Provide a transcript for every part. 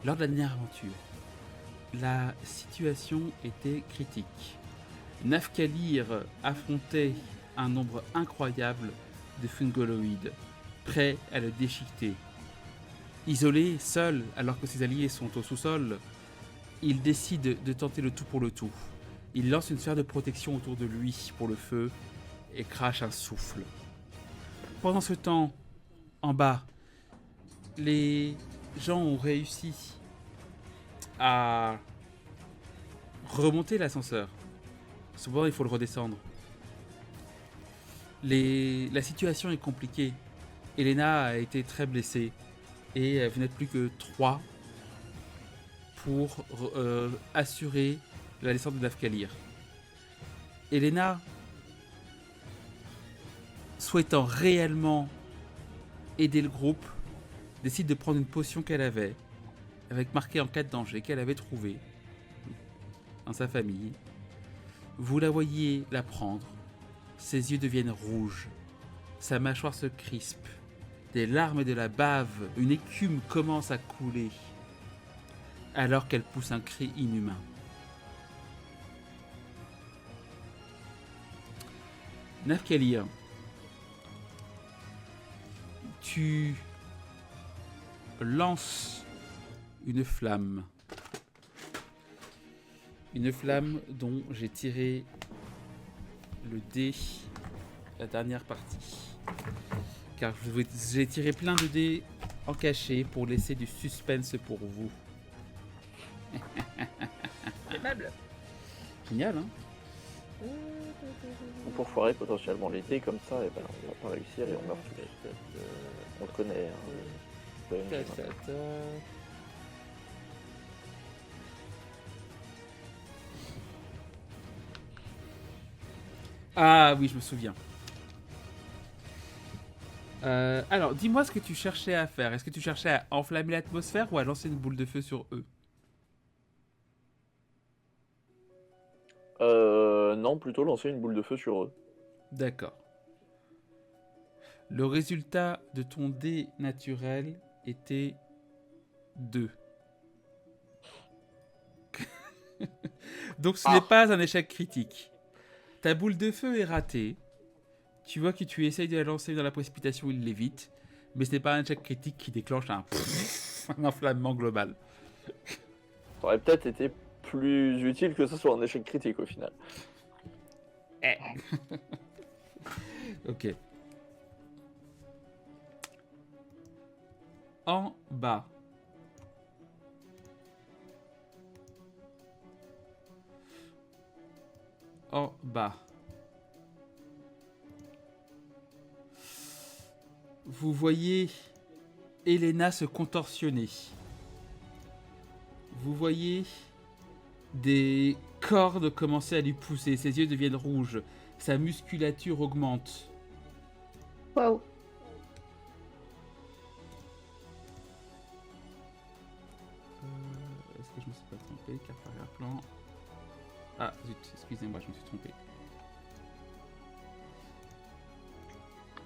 Lors de la dernière aventure, la situation était critique. Nafkalir affrontait un nombre incroyable de fungoloïdes, prêts à le déchiqueter. Isolé, seul, alors que ses alliés sont au sous-sol, il décide de tenter le tout pour le tout. Il lance une sphère de protection autour de lui pour le feu et crache un souffle. Pendant ce temps, en bas, les gens ont réussi à remonter l'ascenseur. Souvent, il faut le redescendre. La situation est compliquée. Elena a été très blessée et vous n'êtes plus que 3 pour assurer la descente de Nafkalir. Elena, souhaitant réellement aider le groupe, décide de prendre une potion qu'elle avait, avec marqué en cas de danger, qu'elle avait trouvée dans sa famille. Vous la voyez la prendre, ses yeux deviennent rouges, sa mâchoire se crispe, des larmes et de la bave, une écume commence à couler, alors qu'elle pousse un cri inhumain. Nafkalir, tu lances une flamme. Une flamme dont j'ai tiré le dé la dernière partie. Car j'ai tiré plein de dés en cachet pour laisser du suspense pour vous. Aimable. Génial, hein? Pour foirer potentiellement les dés comme ça, et ben, on va pas réussir et on meurt tous les deux. On le connaît. Ah oui, je me souviens. Alors, dis-moi ce que tu cherchais à faire. Est-ce que tu cherchais à enflammer l'atmosphère ou à lancer une boule de feu sur eux? Non, plutôt lancer une boule de feu sur eux. D'accord. Le résultat de ton dé naturel était 2. Donc ce n'est pas un échec critique. Ta boule de feu est ratée. Tu vois que tu essayes de la lancer dans la précipitation, il l'évite. Mais ce n'est pas un échec critique qui déclenche un enflammement global. Ça aurait peut-être été plus utile que ce soit un échec critique au final. Ok. En bas. En bas. Vous voyez Elena se contorsionner. Vous voyez des cordes commencer à lui pousser. Ses yeux deviennent rouges. Sa musculature augmente. Waouh. Est-ce que je me suis pas trompé? Carte arrière-plan. Ah, zut, excusez-moi, je me suis trompé.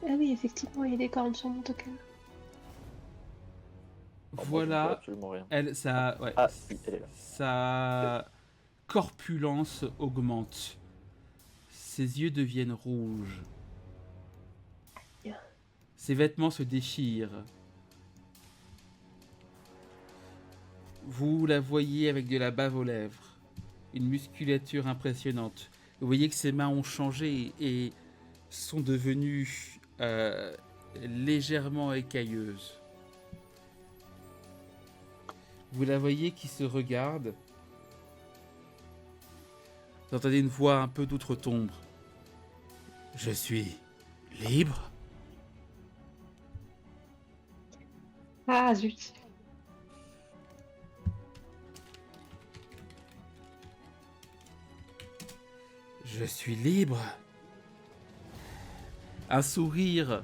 Ah oui, effectivement, il y a des cornes sur mon token. Voilà, absolument rien. elle, ça, ouais, Ah, oui, elle est là. sa corpulence augmente. Ses yeux deviennent rouges. Ses vêtements se déchirent. Vous la voyez avec de la bave aux lèvres, une musculature impressionnante, Vous voyez que ses mains ont changé et sont devenues légèrement écailleuses. Vous la voyez qui se regarde. Vous entendez une voix un peu d'outre-tombe. Je suis libre? Ah, zut. Je suis libre. Un sourire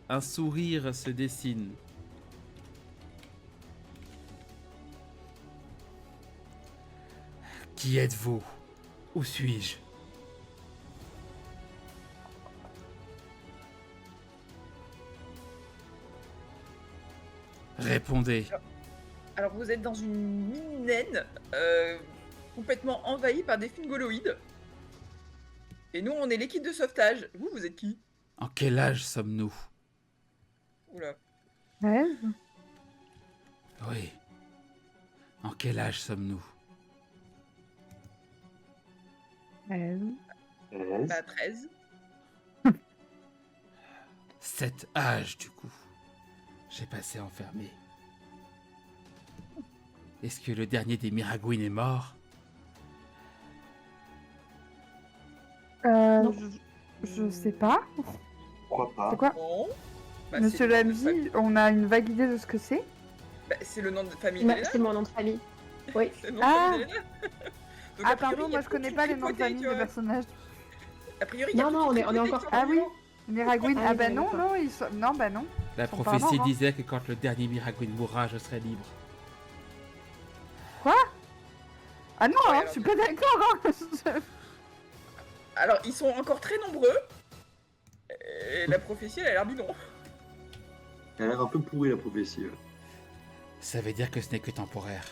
se dessine. Qui êtes-vous? Où suis-je? Répondez. Alors vous êtes dans une mine naine, complètement envahie par des fungoloïdes. Et nous, on est l'équipe de sauvetage. Vous êtes qui? En quel âge sommes-nous? Oula. Ouais. Oui. En quel âge sommes-nous? Bah 13. 7 âges, du coup. J'ai passé enfermé. Est-ce que le dernier des Miragouines est mort? Non. Je sais pas. Pourquoi pas? C'est quoi? Bon. Bah, Monsieur c'est le nom de Lamzy, on a une vague idée de ce que c'est. Bah, c'est le nom de famille Ouais, d'Elena. c'est mon nom de famille. Oui. C'est le nom de Ah. famille d'Elena. Donc, Ah a priori, pardon, il y moi a je connais toute pas une les noms de tripotée, famille tu des vois. personnages. A priori, il y a Non, toute non, une on est tripotée encore- qui sont Ah oui, vivants. Miragouine. Ah Ah oui, bah on est non, d'accord. non, ils sont... Non, bah non. La Ils sont pas prophétie morts, hein. disait que quand le dernier Miragouine mourra, je serai libre. Ah non, Ouais, hein, alors- je suis pas d'accord. Hein. Alors, ils sont encore très nombreux. Et la prophétie, elle a l'air bidon. Elle a l'air un peu pourrie la prophétie. Ça veut dire que ce n'est que temporaire.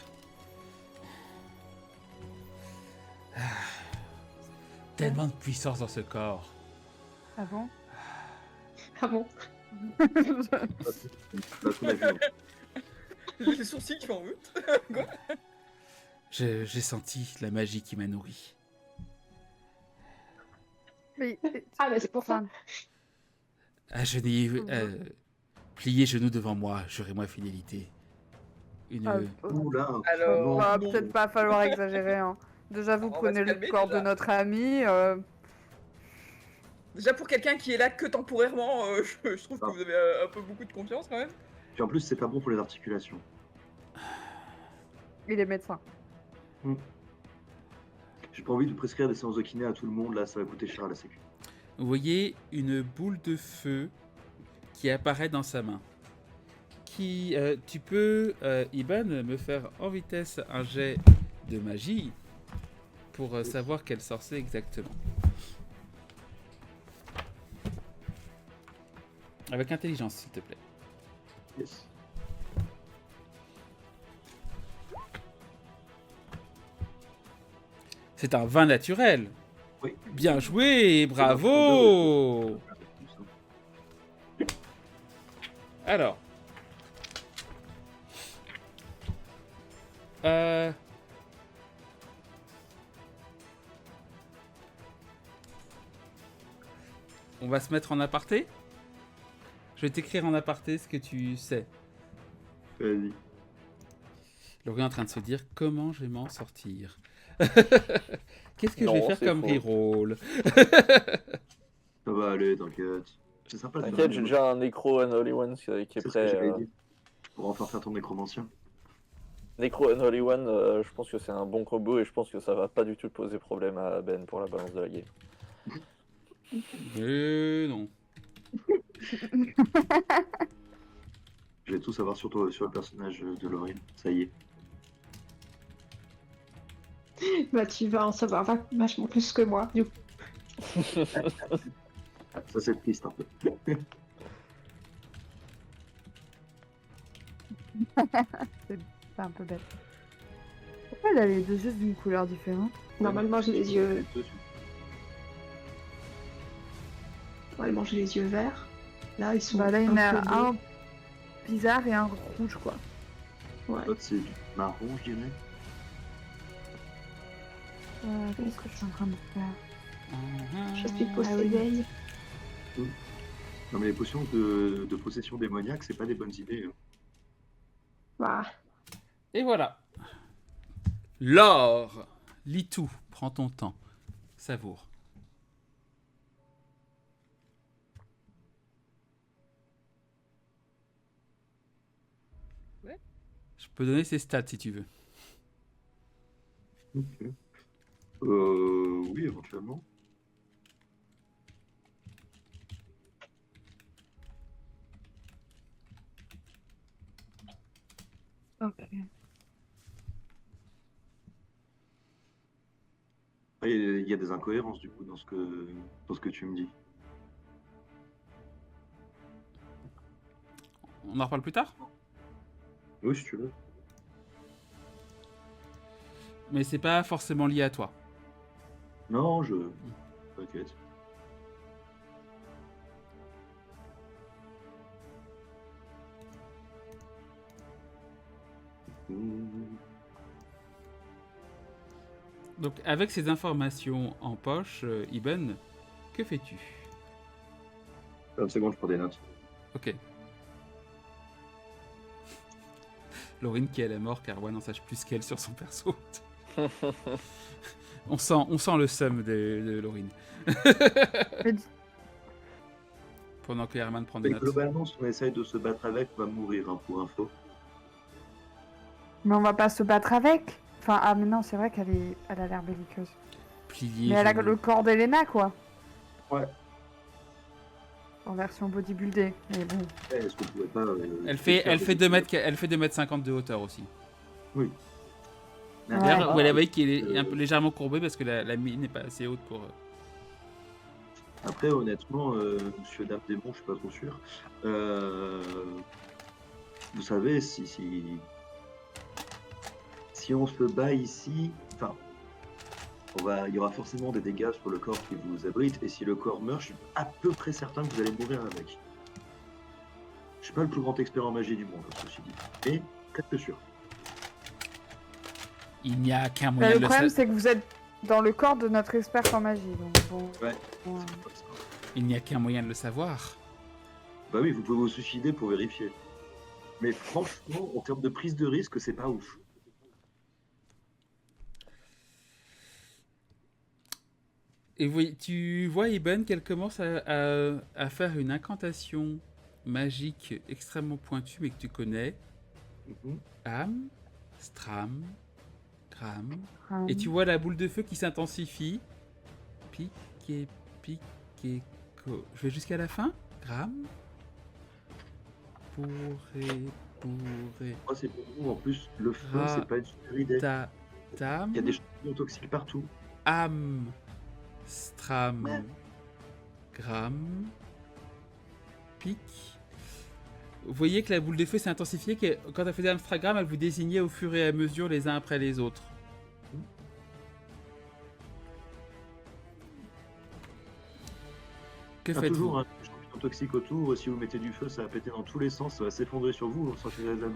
Ah. Tellement de puissance dans ce corps. Ah bon? Ah bon? Là, tout l'a vu, hein. Les sourcils qui font route. J'ai senti la magie qui m'a nourri. Mais, Ah, bah c'est pour ça. enfin, Pliez genoux devant moi, jurez-moi fidélité. Une... Ouh là, Alors, va non. peut-être pas falloir exagérer. Hein. Déjà, vous On va prenez se le calmer, corps déjà. de notre ami. Déjà, pour quelqu'un qui est là que temporairement, je trouve que Ah. vous avez un peu beaucoup de confiance quand même. puis en plus c'est pas bon pour les articulations. Il est médecin. J'ai pas envie de prescrire des séances de kiné à tout le monde, là ça va coûter cher à la sécu. Vous voyez une boule de feu qui apparaît dans sa main. Tu peux, Iban, me faire en vitesse un jet de magie pour savoir quelle sort c'est exactement. Avec intelligence, s'il te plaît. Yes. C'est un vin naturel. Oui. Bien joué, bravo. Alors. On va se mettre en aparté. Je vais t'écrire en aparté ce que tu sais. Vas-y. Laurie est en train de se dire comment je vais m'en sortir. Qu'est-ce que je Non, vais faire c'est comme faux. reroll? Ça va aller, t'inquiète. C'est sympa de faire T'inquiète, un j'ai nouveau- déjà un Necro Unholy One qui est C'est ce que prêt. j'allais dire. Pour en faire ton nécromancien. Necro Unholy One, je pense que c'est un bon combo et je pense que ça va pas du tout poser problème à Ben pour la balance de la game. Non. Je vais tout savoir sur toi, sur le personnage de Laurie. Ça y est. Bah, tu vas en savoir vachement plus que moi. Du coup. Ça c'est triste un peu. C'est un peu bête. Pourquoi elle a les deux yeux d'une couleur différente? Normalement, j'ai les yeux. Normalement, j'ai les yeux verts. Là, ils sont. Bah là, il y en un peu a bleus. un bizarre et un rouge, quoi. Ouais. L'autre c'est du marron, je dirais. Qu'est-ce que je suis en train de faire? Je suis oui. possédée. Non, mais les potions de possession démoniaque, c'est pas des bonnes idées. Hein. Bah, Et voilà. L'or. Lis tout. Prends ton temps. Savoure. Ouais. Je peux donner ses stats si tu veux. Ok. Oui, éventuellement. Ok. Après, il y a des incohérences du coup dans ce que tu me dis. On en reparle plus tard. Oui, si tu veux. Mais c'est pas forcément lié à toi. Non, t'inquiète. Donc avec ces informations en poche, Ibn, que fais-tu? 30 secondes, je prends des notes. Ok. Laurine qui est à la mort car Wan en sache plus qu'elle sur son perso. on sent le seum de Laurine. Mais Pendant que Herman prend des Mais notes. globalement, si on essaye de se battre avec, on va mourir, hein, pour info. Mais on va pas se battre avec. Enfin, ah mais non, c'est vrai elle a l'air belliqueuse. Plié. Mais elle a genou. le corps d'Elena, quoi. Ouais. En version bodybuildée. Mais bon. Est-ce qu'on pourrait pas. Elle fait 2 mètres, elle fait 2,50 m de hauteur aussi. Oui. D'ailleurs, Ah, vous la voyez qu'il est euh, un peu légèrement courbé parce que la mine n'est pas assez haute pour. Après, honnêtement, Monsieur Dame Démon, je suis pas trop sûr. Vous savez, si on se bat ici, enfin, il y aura forcément des dégâts sur le corps qui vous abrite, et si le corps meurt, je suis à peu près certain que vous allez mourir avec. Je suis pas le plus grand expert en magie du monde, ceci dit, mais presque sûr. Il n'y a qu'un Bah, moyen le de le problème, savoir. c'est que vous êtes dans le corps de notre expert en magie. Donc bon. Ouais. Ouais. C'est pas ça. Il n'y a qu'un moyen de le savoir. Bah oui, vous pouvez vous suicider pour vérifier. Mais franchement, en termes de prise de risque, c'est pas ouf. Et oui, tu vois Ibn qu'elle commence à faire une incantation magique extrêmement pointue mais que tu connais. Am, Stram, Gram. Et tu vois la boule de feu qui s'intensifie. Piqué, piqué, co. Je vais jusqu'à la fin. Gram. Bourré, bourré. Moi, c'est pour vous, en plus, le feu, Ra- c'est pas une super idée. Ta, tam. Il y a des champignons toxiques partout. Am, Stram, Ouais. Gram, Pic. Vous voyez que la boule de feu s'est intensifiée, que quand elle faisait Amstragram, elle vous désignait au fur et à mesure les uns après les autres. Que Il y a faites-vous? toujours un champignon toxique autour. Si vous mettez du feu, ça va péter dans tous les sens. Ça va s'effondrer sur vous. Vous ne sortirez jamais.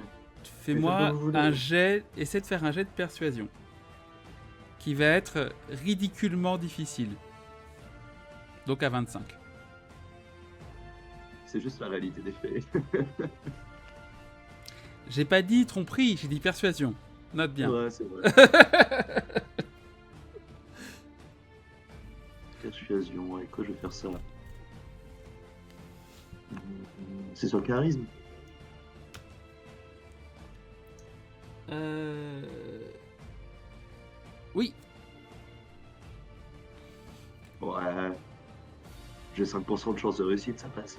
Fais-moi faites comme vous voulez. un jet, essaie de faire un jet de persuasion. Qui va être ridiculement difficile. Donc à 25. C'est juste la réalité des faits. J'ai pas dit tromperie, j'ai dit persuasion. Note bien. Ouais, c'est vrai. Persuasion, avec quoi je vais faire ça? C'est sur le charisme. Oui. Ouais. J'ai 5% de chance de réussite, ça passe.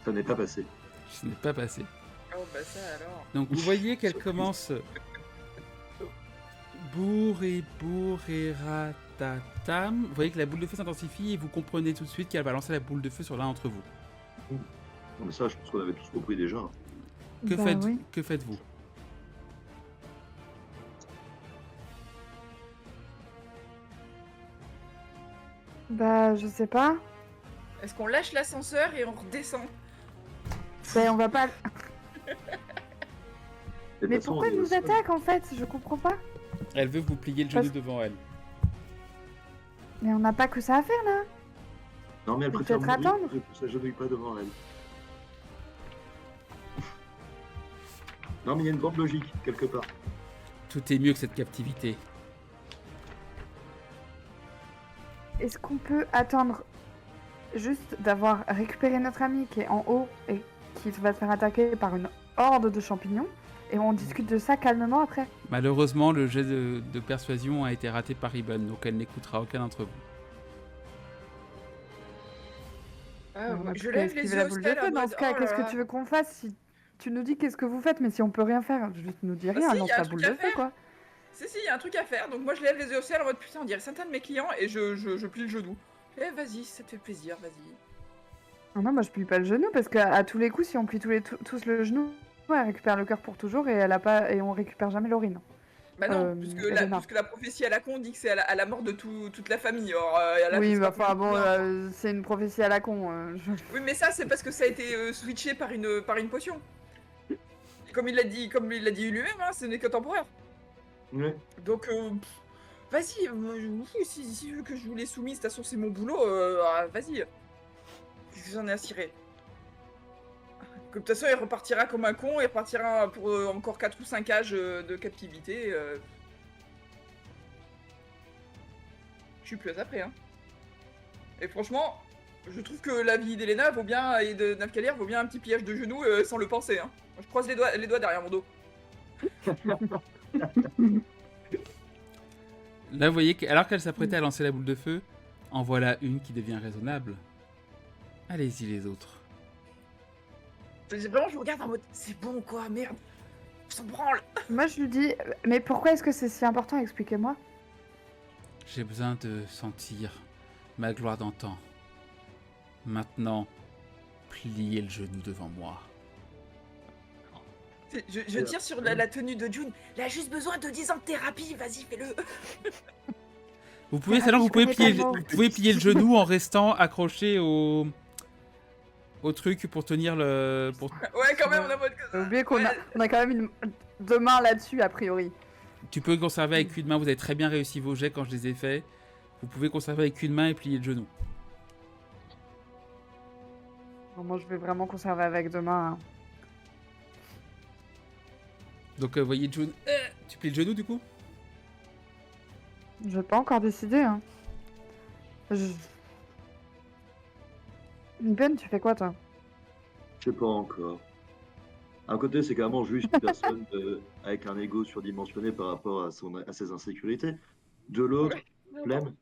Ça n'est pas passé. Ce n'est pas passé. Oh bah ça alors. Donc vous voyez qu'elle commence bourré ratatam. Vous voyez que la boule de feu s'intensifie et vous comprenez tout de suite qu'elle va lancer la boule de feu sur l'un d'entre vous. Non, mais ça, je pense qu'on avait tous compris déjà. Que Bah faites oui. que faites-vous? Bah, je sais pas. Est-ce qu'on lâche l'ascenseur et on redescend? Ben, on va pas. De toute Mais façon, pourquoi on est ils au nous sol. attaquent en fait? Je comprends pas. Elle veut vous plier le Parce- genou devant elle. Mais on n'a pas que ça à faire là. Non, mais elle Faut préfère peut-être mourir attendre. que ça s'agenouille pas devant elle. Non, mais il y a une grande logique, quelque part. Tout est mieux que cette captivité. Est-ce qu'on peut attendre juste d'avoir récupéré notre ami qui est en haut et qui va se faire attaquer par une horde de champignons et on discute de ça calmement après? Malheureusement, le jet de persuasion a été raté par Iben, donc elle n'écoutera aucun d'entre vous. Ah, On va je plus lève esquiver les la yeux au boule ciel de en feu. Dans mode, ce cas, oh qu'est-ce là que là. tu veux qu'on fasse si tu nous dis qu'est-ce que vous faites, mais si on peut rien faire, juste nous dis rien, si, lance y a un la truc boule à de feu faire. quoi. Si, il y a un truc à faire. Donc moi, je lève les yeux au ciel en mode putain, on dirait certains de mes clients et je plie le genou. Eh, vas-y, ça te fait plaisir, vas-y. Ah non, moi je plie pas le genou parce qu'à tous les coups, si on plie tous le genou, elle récupère le cœur pour toujours et elle a pas et on récupère jamais Laurine. Bah non, Elena. puisque la prophétie à la con dit que c'est à la mort de toute la famille. Or, là, je Oui, sais bah pas enfin combien bon, de clients. c'est une prophétie à la con. Oui, mais ça, c'est parce que ça a été switché par une potion. Et comme il l'a dit lui-même, hein, ce n'est que temporaire. Ouais. Donc, vas-y, si vu que je vous l'ai soumis, de toute façon c'est mon boulot, vas-y. Qu'est-ce que j'en ai à cirer? Que de toute façon il repartira comme un con, il repartira pour encore 4 ou 5 âges de captivité. Je suis plus après, hein. Et franchement, je trouve que la vie d'Elena vaut bien, et de Nafkalir vaut bien un petit pillage de genoux sans le penser, hein. Je croise les doigts derrière mon dos. Là, vous voyez qu'alors qu'elle s'apprêtait à lancer la boule de feu, en voilà une qui devient raisonnable. Allez-y les autres. Vraiment, je vous regarde en mode, c'est bon quoi, merde. On s'en branle. Moi je lui dis, mais pourquoi est-ce que c'est si important? Expliquez-moi. J'ai besoin de sentir ma gloire d'antan. Maintenant, pliez le genou devant moi. Je tire sur la tenue de June. Il a juste besoin de 10 ans de thérapie, vas-y, fais-le. Vous pouvez, Ah, alors, je vous pouvez connais plier, pas le mot. vous pouvez plier le genou en restant accroché au truc pour tenir le. Ouais, quand même, on a mode que J'ai ça. oublié qu'on a, Ouais. on a quand même deux mains là-dessus a priori. Tu peux conserver avec une main. Vous avez très bien réussi vos jets quand je les ai faits. Vous pouvez conserver avec une main et plier le genou. Bon, moi je vais vraiment conserver avec deux mains. Hein. Donc, vous voyez, June, tu plies le genou du coup? Je vais pas encore décider. Hein. Ben, tu fais quoi toi? Je sais pas encore. Un côté, c'est carrément juste une personne avec un ego surdimensionné par rapport à ses insécurités. De l'autre, flemme.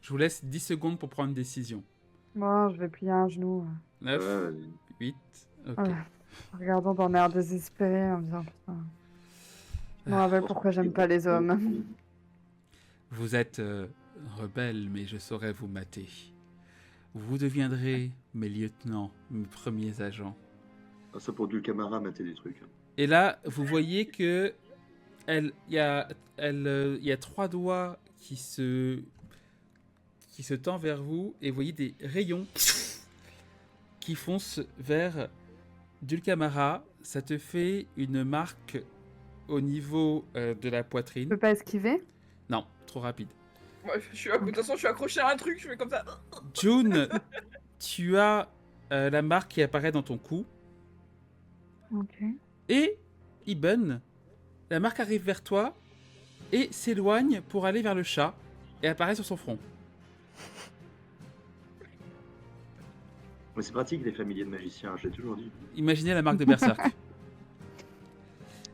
Je vous laisse 10 secondes pour prendre une décision. Moi, je vais plier un genou. 9, 8, ok. Ouais. En regardant d'un air désespéré, en me disant putain. Je me rappelle pourquoi j'aime pas les hommes. Vous êtes rebelle, mais je saurai vous mater. Vous deviendrez mes lieutenants, mes premiers agents. Ah, ça pour du Camara mater des trucs. Et là, vous voyez que il y a 3 doigts qui se tend vers vous et vous voyez des rayons qui foncent vers Dulcamara. Ça te fait une marque au niveau de la Je poitrine. peux pas esquiver? Non, trop rapide. Ouais, de toute façon, je suis accroché à un truc, je fais comme ça. June, tu as la marque qui apparaît dans ton cou. Ok. Et Iben, la marque arrive vers toi et s'éloigne pour aller vers le chat et apparaît sur son front. Mais c'est pratique les familiers de magiciens, je l'ai toujours dit. Imaginez la marque de Berserk.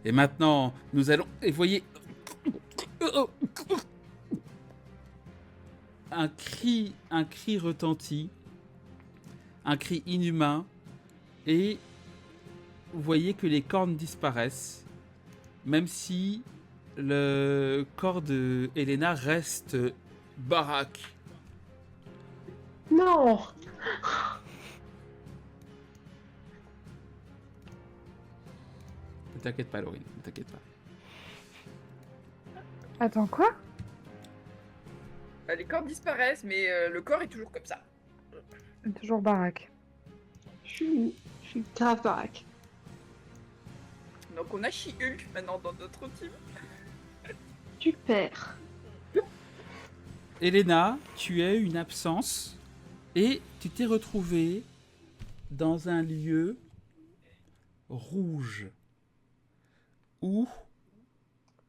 Et maintenant, nous allons... Et vous voyez... Un cri retentit. Un cri inhumain. Et vous voyez que les cornes disparaissent. Même si le corps de Elena reste baraque. Non. Ne t'inquiète pas, Laurine, ne t'inquiète pas. Attends, quoi? Les cordes disparaissent, mais le corps est toujours comme ça. Toujours baraque. Je suis grave baraque. Donc on a She-Hulk maintenant dans notre team. Super. Elena, tu as eu une absence et tu t'es retrouvée dans un lieu rouge où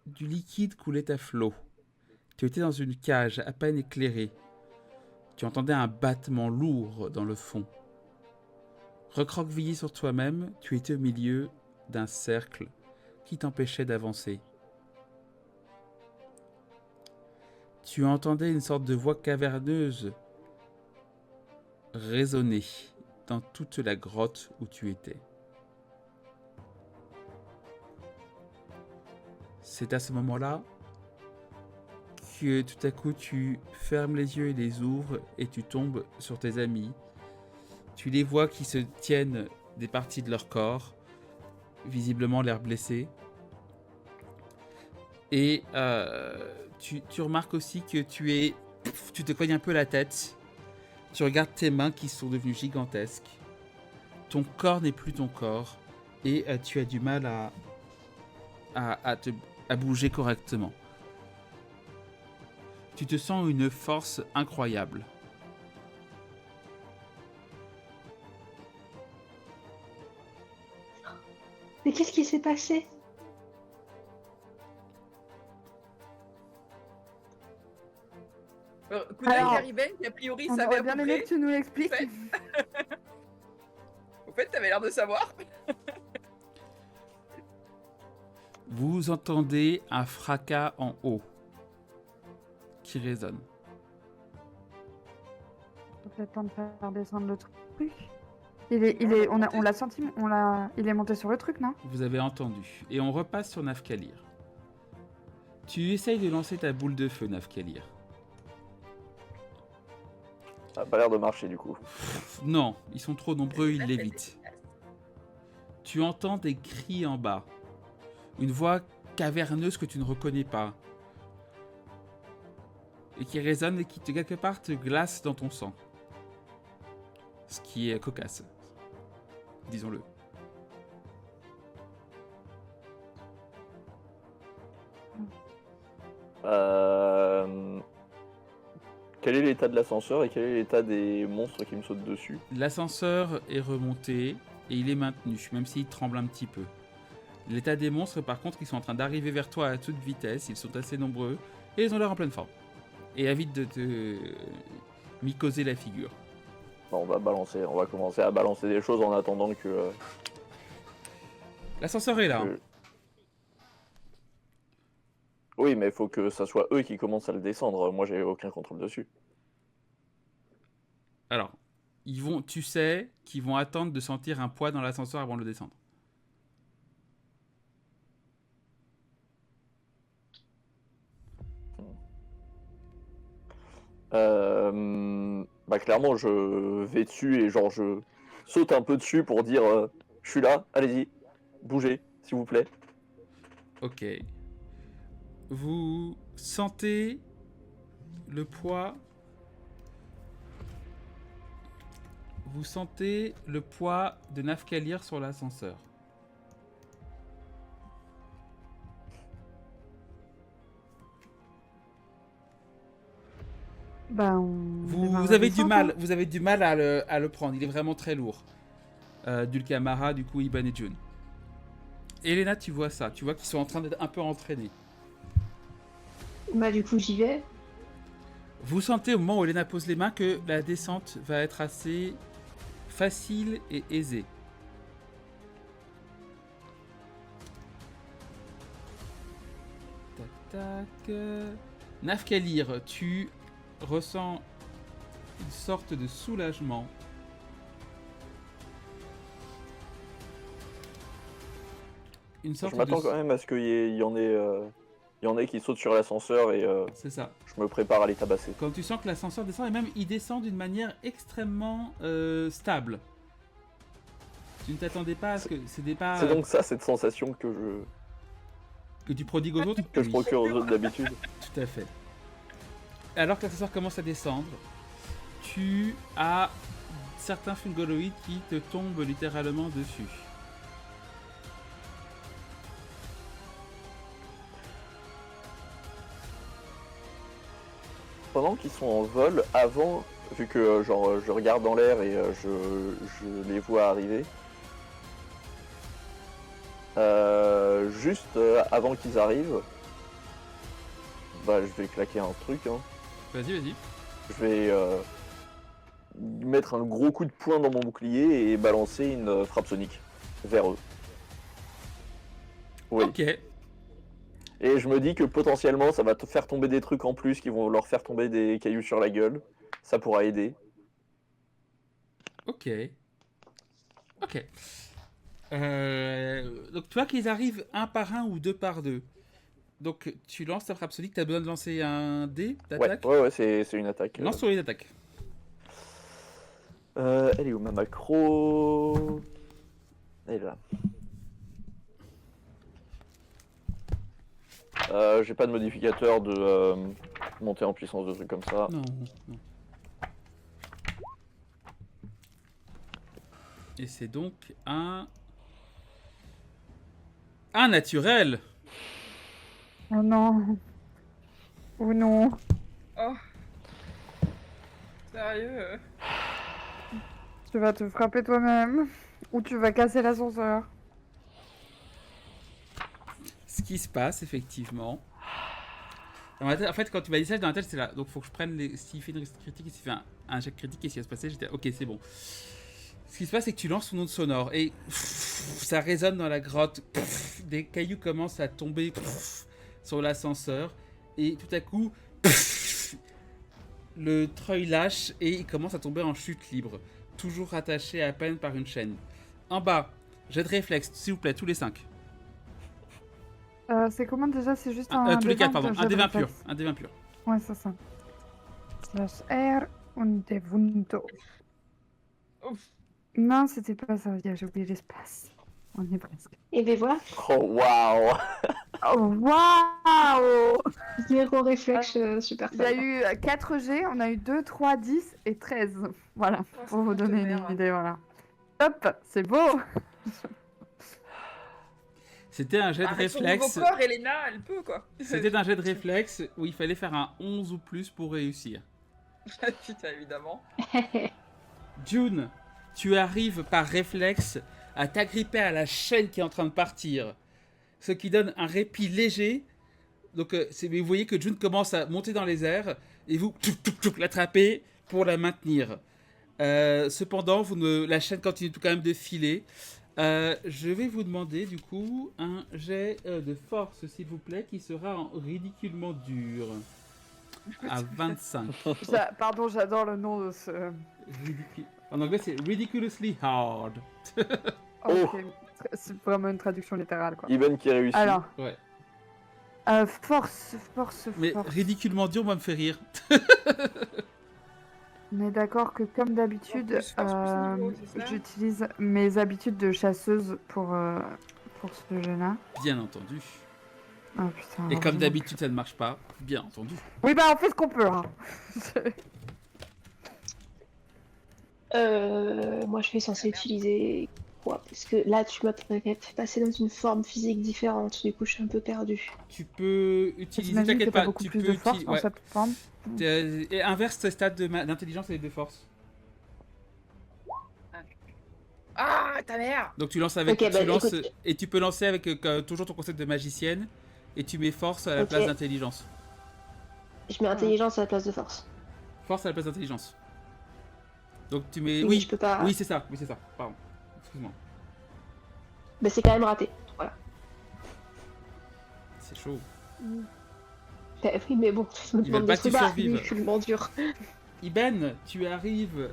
du liquide coulait à flot. Tu étais dans une cage à peine éclairée. Tu entendais un battement lourd dans le fond. Recroquevillé sur toi-même, tu étais au milieu d'un cercle qui t'empêchait d'avancer. Tu entendais une sorte de voix caverneuse résonner dans toute la grotte où tu étais. C'est à ce moment-là que tout à coup tu fermes les yeux et les ouvres et tu tombes sur tes amis. Tu les vois qui se tiennent des parties de leur corps, visiblement l'air blessé. Et tu remarques aussi que tu te cognes un peu la tête. Tu regardes tes mains qui sont devenues gigantesques. Ton corps n'est plus ton corps. Et tu as du mal à bouger correctement. Tu te sens une force incroyable. Mais qu'est-ce qui s'est passé? Kunai Alors, Gariben, qui a priori On savait aurait à bien peu aimé près. que tu nous l'expliques. Ouais. Au fait, t'avais l'air de savoir. Vous entendez un fracas en haut qui résonne. Peut-être temps de faire descendre le truc. On l'a senti, il est monté sur le truc, non? Vous avez entendu. Et on repasse sur Nafkalir. Tu essayes de lancer ta boule de feu, Nafkalir. Ça a pas l'air de marcher du coup. Non, ils sont trop nombreux, ils l'évitent. Tu entends des cris en bas. Une voix caverneuse que tu ne reconnais pas. Et qui résonne et qui, quelque part, te glace dans ton sang. Ce qui est cocasse. Disons-le. Quel est l'état de l'ascenseur et quel est l'état des monstres qui me sautent dessus? L'ascenseur est remonté et il est maintenu, même s'il tremble un petit peu. L'état des monstres, par contre, ils sont en train d'arriver vers toi à toute vitesse, ils sont assez nombreux et ils ont l'air en pleine forme. Et avides de te mycoser la figure. Bon, on va commencer à balancer des choses en attendant que... L'ascenseur est là. Oui, mais il faut que ça soit eux qui commencent à le descendre. Moi, j'ai aucun contrôle dessus. Alors, tu sais qu'ils vont attendre de sentir un poids dans l'ascenseur avant de le descendre. Clairement, je vais dessus et genre je saute un peu dessus pour dire je suis là, allez-y, bougez, s'il vous plaît. Ok. Vous sentez le poids. Vous sentez le poids de Nafkalir sur l'ascenseur. Vous avez du mal à le prendre. Il est vraiment très lourd. Dulcamara, du coup, Iban et June. Elena, tu vois ça. Tu vois qu'ils sont en train d'être un peu entraînés. Bah du coup j'y vais. Vous sentez au moment où Elena pose les mains que la descente va être assez facile et aisée. Tac tac. Nafkalir, tu ressens une sorte de soulagement. Une sorte Je m'attends quand même à ce qu'il y en ait qui sautent sur l'ascenseur et C'est ça. je me prépare à les tabasser. Quand tu sens que l'ascenseur descend, et même il descend d'une manière extrêmement stable. Tu ne t'attendais pas à ce que c'est des pas. C'est donc ça, cette sensation que je... Que tu prodigues aux autres? Que je Oui, procure aux autres d'habitude. tout à fait. Alors que l'accessoire commence à descendre, tu as certains fungoloïdes qui te tombent littéralement dessus. Pendant qu'ils sont en vol, avant, vu que je regarde dans l'air et je les vois arriver, juste avant qu'ils arrivent, bah je vais claquer un truc, hein. Vas-y, vas-y. Je vais mettre un gros coup de poing dans mon bouclier et balancer une frappe sonique vers eux. Oui. Ok. Et je me dis que potentiellement ça va te faire tomber des trucs en plus qui vont leur faire tomber des cailloux sur la gueule. Ça pourra aider. Ok. Ok. Donc tu vois qu'ils arrivent un par un ou deux par deux. Donc tu lances ta frappe sonique, t'as besoin de lancer un dé d'attaque. Ouais, c'est une attaque. Lance sur les attaques. Elle est où ma macro? Elle est là. J'ai pas de modificateur de montée en puissance, de trucs comme ça. Non, non. Et c'est donc un naturel. Oh non. Oh non. Oh. Sérieux Tu vas te frapper toi-même. Ou tu vas casser l'ascenseur. Ce qui se passe, effectivement. Dans ma tête, en fait, quand tu m'as dit ça, dans la tête, c'est là. Donc, faut que je prenne les. S'il fait une critique et s'il fait un jet critique, qu'est-ce qui va se passer? J'étais ok, c'est bon. Ce qui se passe, c'est que tu lances ton onde sonore et ça résonne dans la grotte. Des cailloux commencent à tomber sur l'ascenseur et tout à coup, le treuil lâche et il commence à tomber en chute libre, toujours rattaché à peine par une chaîne. En bas, jet de réflexe, s'il vous plaît, tous les 5. C'est comment déjà? C'est juste un. Tous les 4, D20, pardon. jet Un de D20 pur. réflexe. Un D20 pur. Ouais, c'est ça. Slash R und der Wundo. Ouf. Non, c'était pas ça. J'ai oublié l'espace. On y est presque. Et ben voilà, Oh waouh! Oh, waouh! zéro réflexe super Il y a fort. eu 4 G, on a eu 2, 3, 10 et 13. Voilà, Oh, pour vous c'est donner merde. une idée, voilà. Hop, c'est beau! C'était un jet de Avec son réflexe. nouveau corps, Elena, elle peut quoi. C'était un jet de réflexe où il fallait faire un 11 ou plus pour réussir. Putain, évidemment. June, tu arrives par réflexe à t'agripper à la chaîne qui est en train de partir, ce qui donne un répit léger. Donc, vous voyez que June commence à monter dans les airs et vous l'attrapez pour la maintenir. Cependant, la chaîne continue quand même de filer. Je vais vous demander du coup un jet de force, s'il vous plaît, qui sera ridiculement dur. À 25. Pardon, j'adore le nom de ce. En anglais, c'est ridiculously hard. Ok, c'est vraiment une traduction littérale, quoi. Iben qui réussit. Alors, Ouais. force. Mais ridiculement dur, moi, me fait rire. On est d'accord que, comme d'habitude, Plus force, plus niveau, c'est ça j'utilise mes habitudes de chasseuse pour ce jeu-là. Bien entendu. Oh putain. Et comme heureusement d'habitude, ça ne marche pas. Bien entendu. que- Oui, bah on fait ce qu'on peut, hein. Moi, je suis censée utiliser quoi? Parce que là, tu m'as fait passer dans une forme physique différente. Du coup, je suis un peu perdue. Tu peux utiliser, T'imagines que t'inquiète t'as pas, beaucoup tu plus peux de force utiliser. en Ouais. cette forme. Et inverse ce stade d'intelligence et de force. Ah, ta mère. Donc tu lances avec. Ok, bah, tu lances, écoute. et tu peux lancer avec toujours ton concept de magicienne. Et tu mets force à la Ok. place d'intelligence. Je mets intelligence à la place de force. Force à la place d'intelligence. Donc tu mets. Oui, Oui, je peux pas. oui, c'est ça. Oui, c'est ça. Pardon. Excuse-moi. Bah, c'est quand même raté. Voilà. C'est chaud. Bah, oui, mais bon, je me Ils veulent demande pas de que tu trouver survives. ridiculement dur. Iben, tu arrives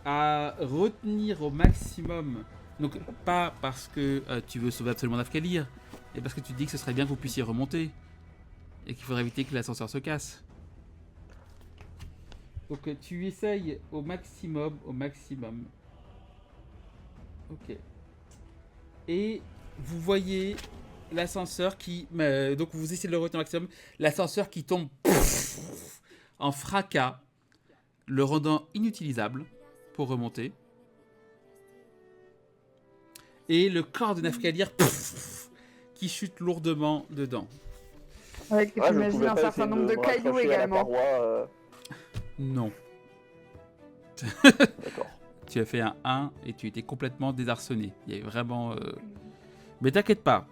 à retenir au maximum. Donc, pas parce que tu veux sauver absolument Nafkalir, et parce que tu dis que ce serait bien que vous puissiez remonter. Et qu'il faudrait éviter que l'ascenseur se casse. Donc, tu essayes au maximum, Ok. Et vous voyez l'ascenseur qui... donc vous essayez de le retenir au maximum. L'ascenseur qui tombe en fracas, le rendant inutilisable pour remonter. Et le corps de Nafkalir qui chute lourdement dedans. Avec, Ah, je j'imagine, pouvais un pas certain essayer nombre de me cailloux raccrocher à la également. paroi, Non. D'accord. Tu as fait un 1 et tu étais complètement désarçonné. Il y avait vraiment... Mais t'inquiète pas,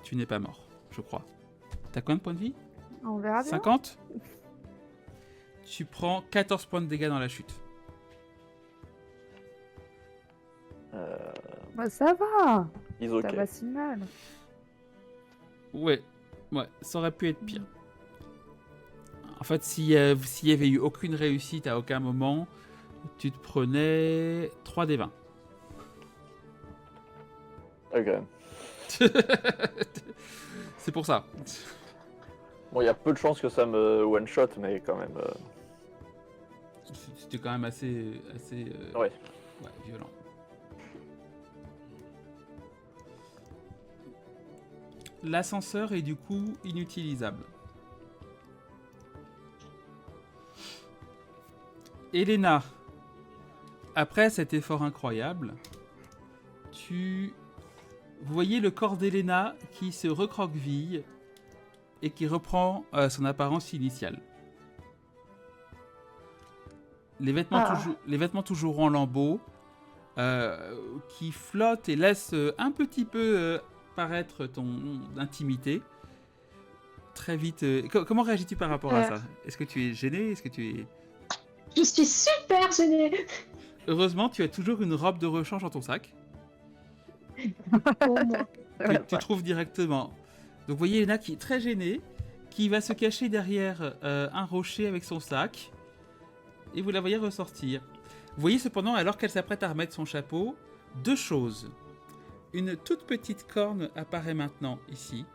tu n'es pas mort, je crois. T'as combien de points de vie? On verra bien. 50? Tu prends 14 points de dégâts dans la chute. Bah, ça va. Is Ça ok. va si mal. Ouais, ça aurait pu être pire. En fait, s'il y avait eu aucune réussite à aucun moment, tu te prenais 3 des 20. Ok. C'est pour ça. Bon, il y a peu de chances que ça me one-shot, mais quand même... C'était quand même assez Ouais. violent. L'ascenseur est du coup inutilisable. Elena, après cet effort incroyable, vous voyez le corps d'Elena qui se recroqueville et qui reprend son apparence initiale. Les vêtements toujours en lambeaux, qui flottent et laissent un petit peu paraître ton intimité. Très vite. Comment réagis-tu par rapport à ça? Est-ce que tu es gêné? Est-ce que tu es... Je suis super gênée. Heureusement, tu as toujours une robe de rechange dans ton sac. Pour moi. Tu trouves directement. Donc vous voyez Elena qui est très gênée, qui va se cacher derrière un rocher avec son sac. Et vous la voyez ressortir. Vous voyez cependant, alors qu'elle s'apprête à remettre son chapeau, deux choses. Une toute petite corne apparaît maintenant ici.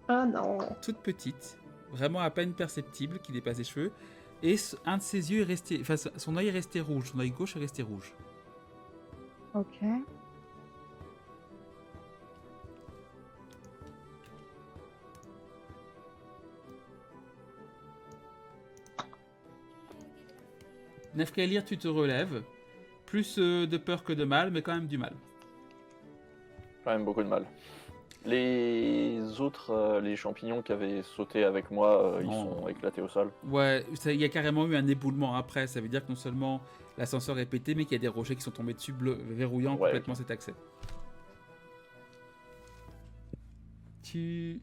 Ah non. Toute petite, vraiment à peine perceptible, qui dépasse les cheveux. Et un de ses yeux est resté... Enfin, son œil est resté rouge. Son œil gauche est resté rouge. Ok. Nefkalir, tu te relèves. Plus de peur que de mal, mais quand même du mal. Quand même beaucoup de mal. Les autres, les champignons qui avaient sauté avec moi, ils sont éclatés au sol. Ouais, il y a carrément eu un éboulement après. Ça veut dire que non seulement l'ascenseur est pété, mais qu'il y a des rochers qui sont tombés dessus, verrouillant complètement cet accès. Tu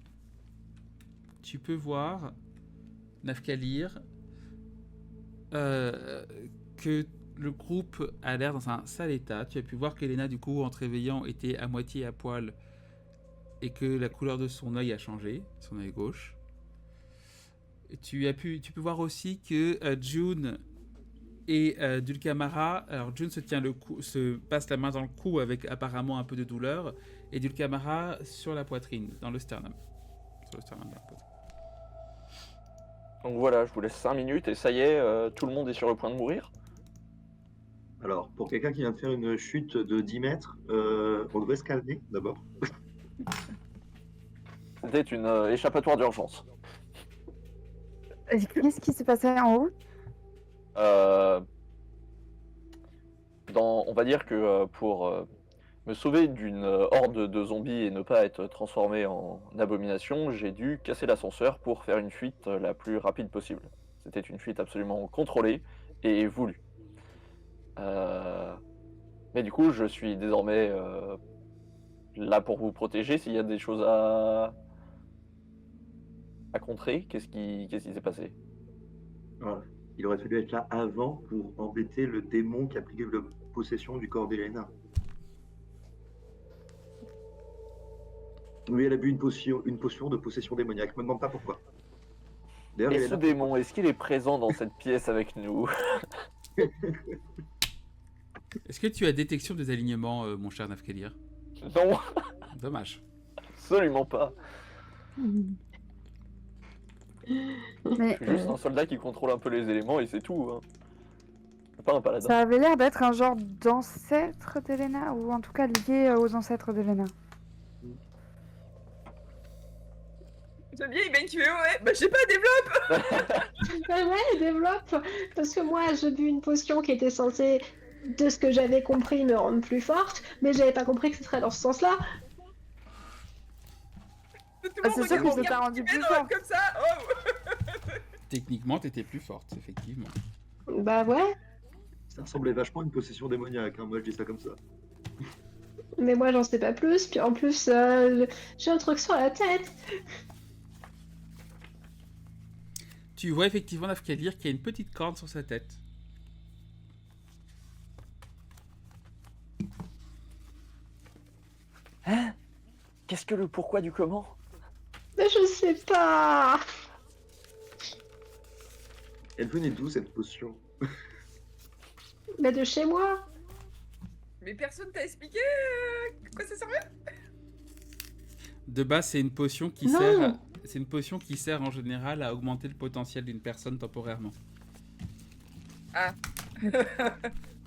peux voir, Nafkalir, que le groupe a l'air dans un sale état. Tu as pu voir qu'Elena, du coup, en te réveillant, était à moitié à poil et que la couleur de son œil a changé, son œil gauche. Et tu peux voir aussi que June et Dulcamara, alors June se passe la main dans le cou avec apparemment un peu de douleur, et Dulcamara sur la poitrine, dans le sternum. Sur le sternum de la poitrine. Donc voilà, je vous laisse 5 minutes et ça y est, tout le monde est sur le point de mourir. Alors, pour quelqu'un qui vient de faire une chute de 10 mètres, on devrait se calmer d'abord. C'était une échappatoire d'urgence. Qu'est-ce qui s'est passé en haut? On va dire que pour me sauver d'une horde de zombies et ne pas être transformé en abomination, j'ai dû casser l'ascenseur pour faire une fuite la plus rapide possible. C'était une fuite absolument contrôlée et voulue. Mais du coup, je suis désormais là pour vous protéger. S'il y a des choses à contrer, qu'est-ce qui s'est passé? Voilà. Il aurait fallu être là avant pour embêter le démon qui a pris la possession du corps d'Elena. Oui, elle a bu une potion de possession démoniaque. Je me demande pas pourquoi. D'ailleurs, Et ce démon, est-ce qu'il est présent dans cette pièce avec nous? Est-ce que tu as détection des alignements, mon cher Nafkalir? Non, Dommage. absolument pas. Mais Je suis juste un soldat qui contrôle un peu les éléments et c'est tout. Hein. Pas un paladin. ça avait l'air d'être un genre d'ancêtre d'Elena, ou en tout cas lié aux ancêtres d'Elena. J'aime bien, Ben qui fait ouais, bah j'ai pas développé. Ouais, développe. Parce que moi, j'ai bu une potion qui était censée, de ce que j'avais compris, me rendre plus forte, mais j'avais pas compris que ce serait dans ce sens-là. Tout le Ah, monde c'est sûr regarde, que ça t'a regarde rendu Ben plus fort. comme ça. Oh. Techniquement, t'étais plus forte, effectivement. Bah ouais, Ça ressemblait vachement à une possession démoniaque, hein, moi je dis ça comme ça. mais moi j'en sais pas plus. Puis en plus, j'ai un truc sur la tête. Tu vois effectivement Nafkalir qui a une petite corne sur sa tête. Hein? Qu'est-ce que le pourquoi du comment? Mais je sais pas. Elle venait d'où cette potion? Mais de chez moi. Mais personne t'a expliqué quoi ça servait? De base, c'est une potion qui Non. sert. C'est une potion qui sert en général à augmenter le potentiel d'une personne temporairement. Ah.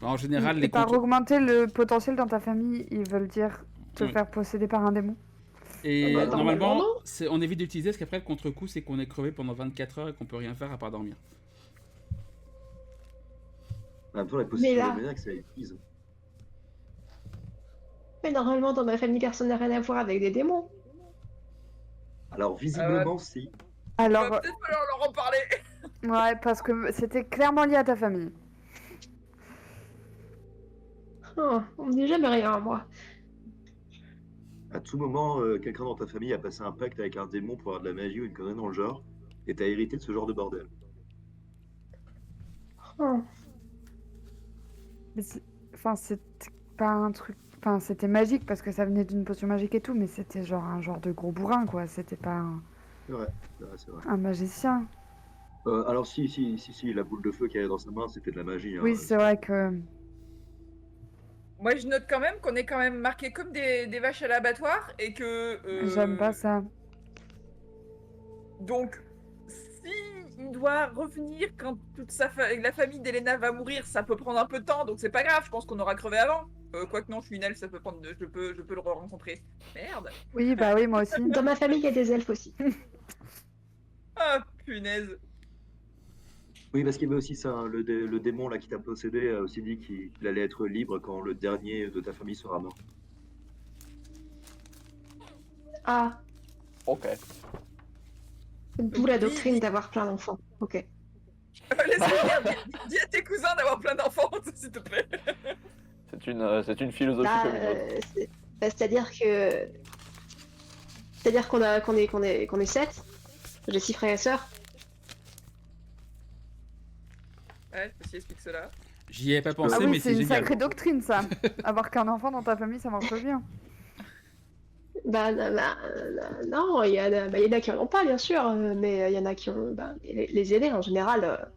En général, Et les par contre... augmenter le potentiel dans ta famille, ils veulent dire te Oui. faire posséder par un démon. Et Ah bah, normalement, normalement, non. on évite d'utiliser parce qu'après le contre-coup, c'est qu'on est crevé pendant 24 heures et qu'on peut rien faire à part dormir. En même temps, la possession là- démoniaque, ça épuise. Mais normalement, dans ma famille, personne n'a rien à voir avec des démons. Alors, visiblement, si. Il Alors, va peut-être falloir leur en parler. ouais, parce que c'était clairement lié à ta famille. Oh, on me dit jamais rien, moi. À tout moment, quelqu'un dans ta famille a passé un pacte avec un démon pour avoir de la magie ou une connerie dans le genre, et t'as hérité de ce genre de bordel. Oh. Mais enfin, c'était pas un truc. Enfin, c'était magique parce que ça venait d'une potion magique et tout, mais c'était genre un genre de gros bourrin, quoi. C'était pas C'est vrai, c'est vrai. un magicien. Alors si, la boule de feu qu'il y avait dans sa main, c'était de la magie. Hein. Oui, c'est vrai que. Moi, je note quand même qu'on est quand même marqué comme des vaches à l'abattoir et que. J'aime pas ça. Donc, si il doit revenir quand toute la famille d'Elena va mourir, ça peut prendre un peu de temps, donc c'est pas grave. Je pense qu'on aura crevé avant. Quoique non, je suis une elfe, ça peut prendre. Je peux le rencontrer. Merde. Oui, bah oui, moi aussi. Dans ma famille, il y a des elfes aussi. Ah punaise. Oui, parce qu'il y avait aussi ça, hein, le démon là qui t'a possédé a aussi dit qu'il allait être libre quand le dernier de ta famille sera mort. Ah, Ok. d'où la doctrine d'avoir plein d'enfants. Ok. Laisse-moi dire, dis à tes cousins d'avoir plein d'enfants, s'il te plaît. C'est une philosophie Bah, comme une autre. c'est-à-dire qu'on est 7. J'ai 6 frères et sœurs. Ouais, ceci explique cela. J'y ai pas pensé, Ah oui, mais c'est c'est une génial. sacrée doctrine, ça. Avoir qu'un enfant dans ta famille, ça marche bien. Bah, non, il y en a qui en ont pas, bien sûr, mais il y en a qui ont. Bah, les aînés, en général,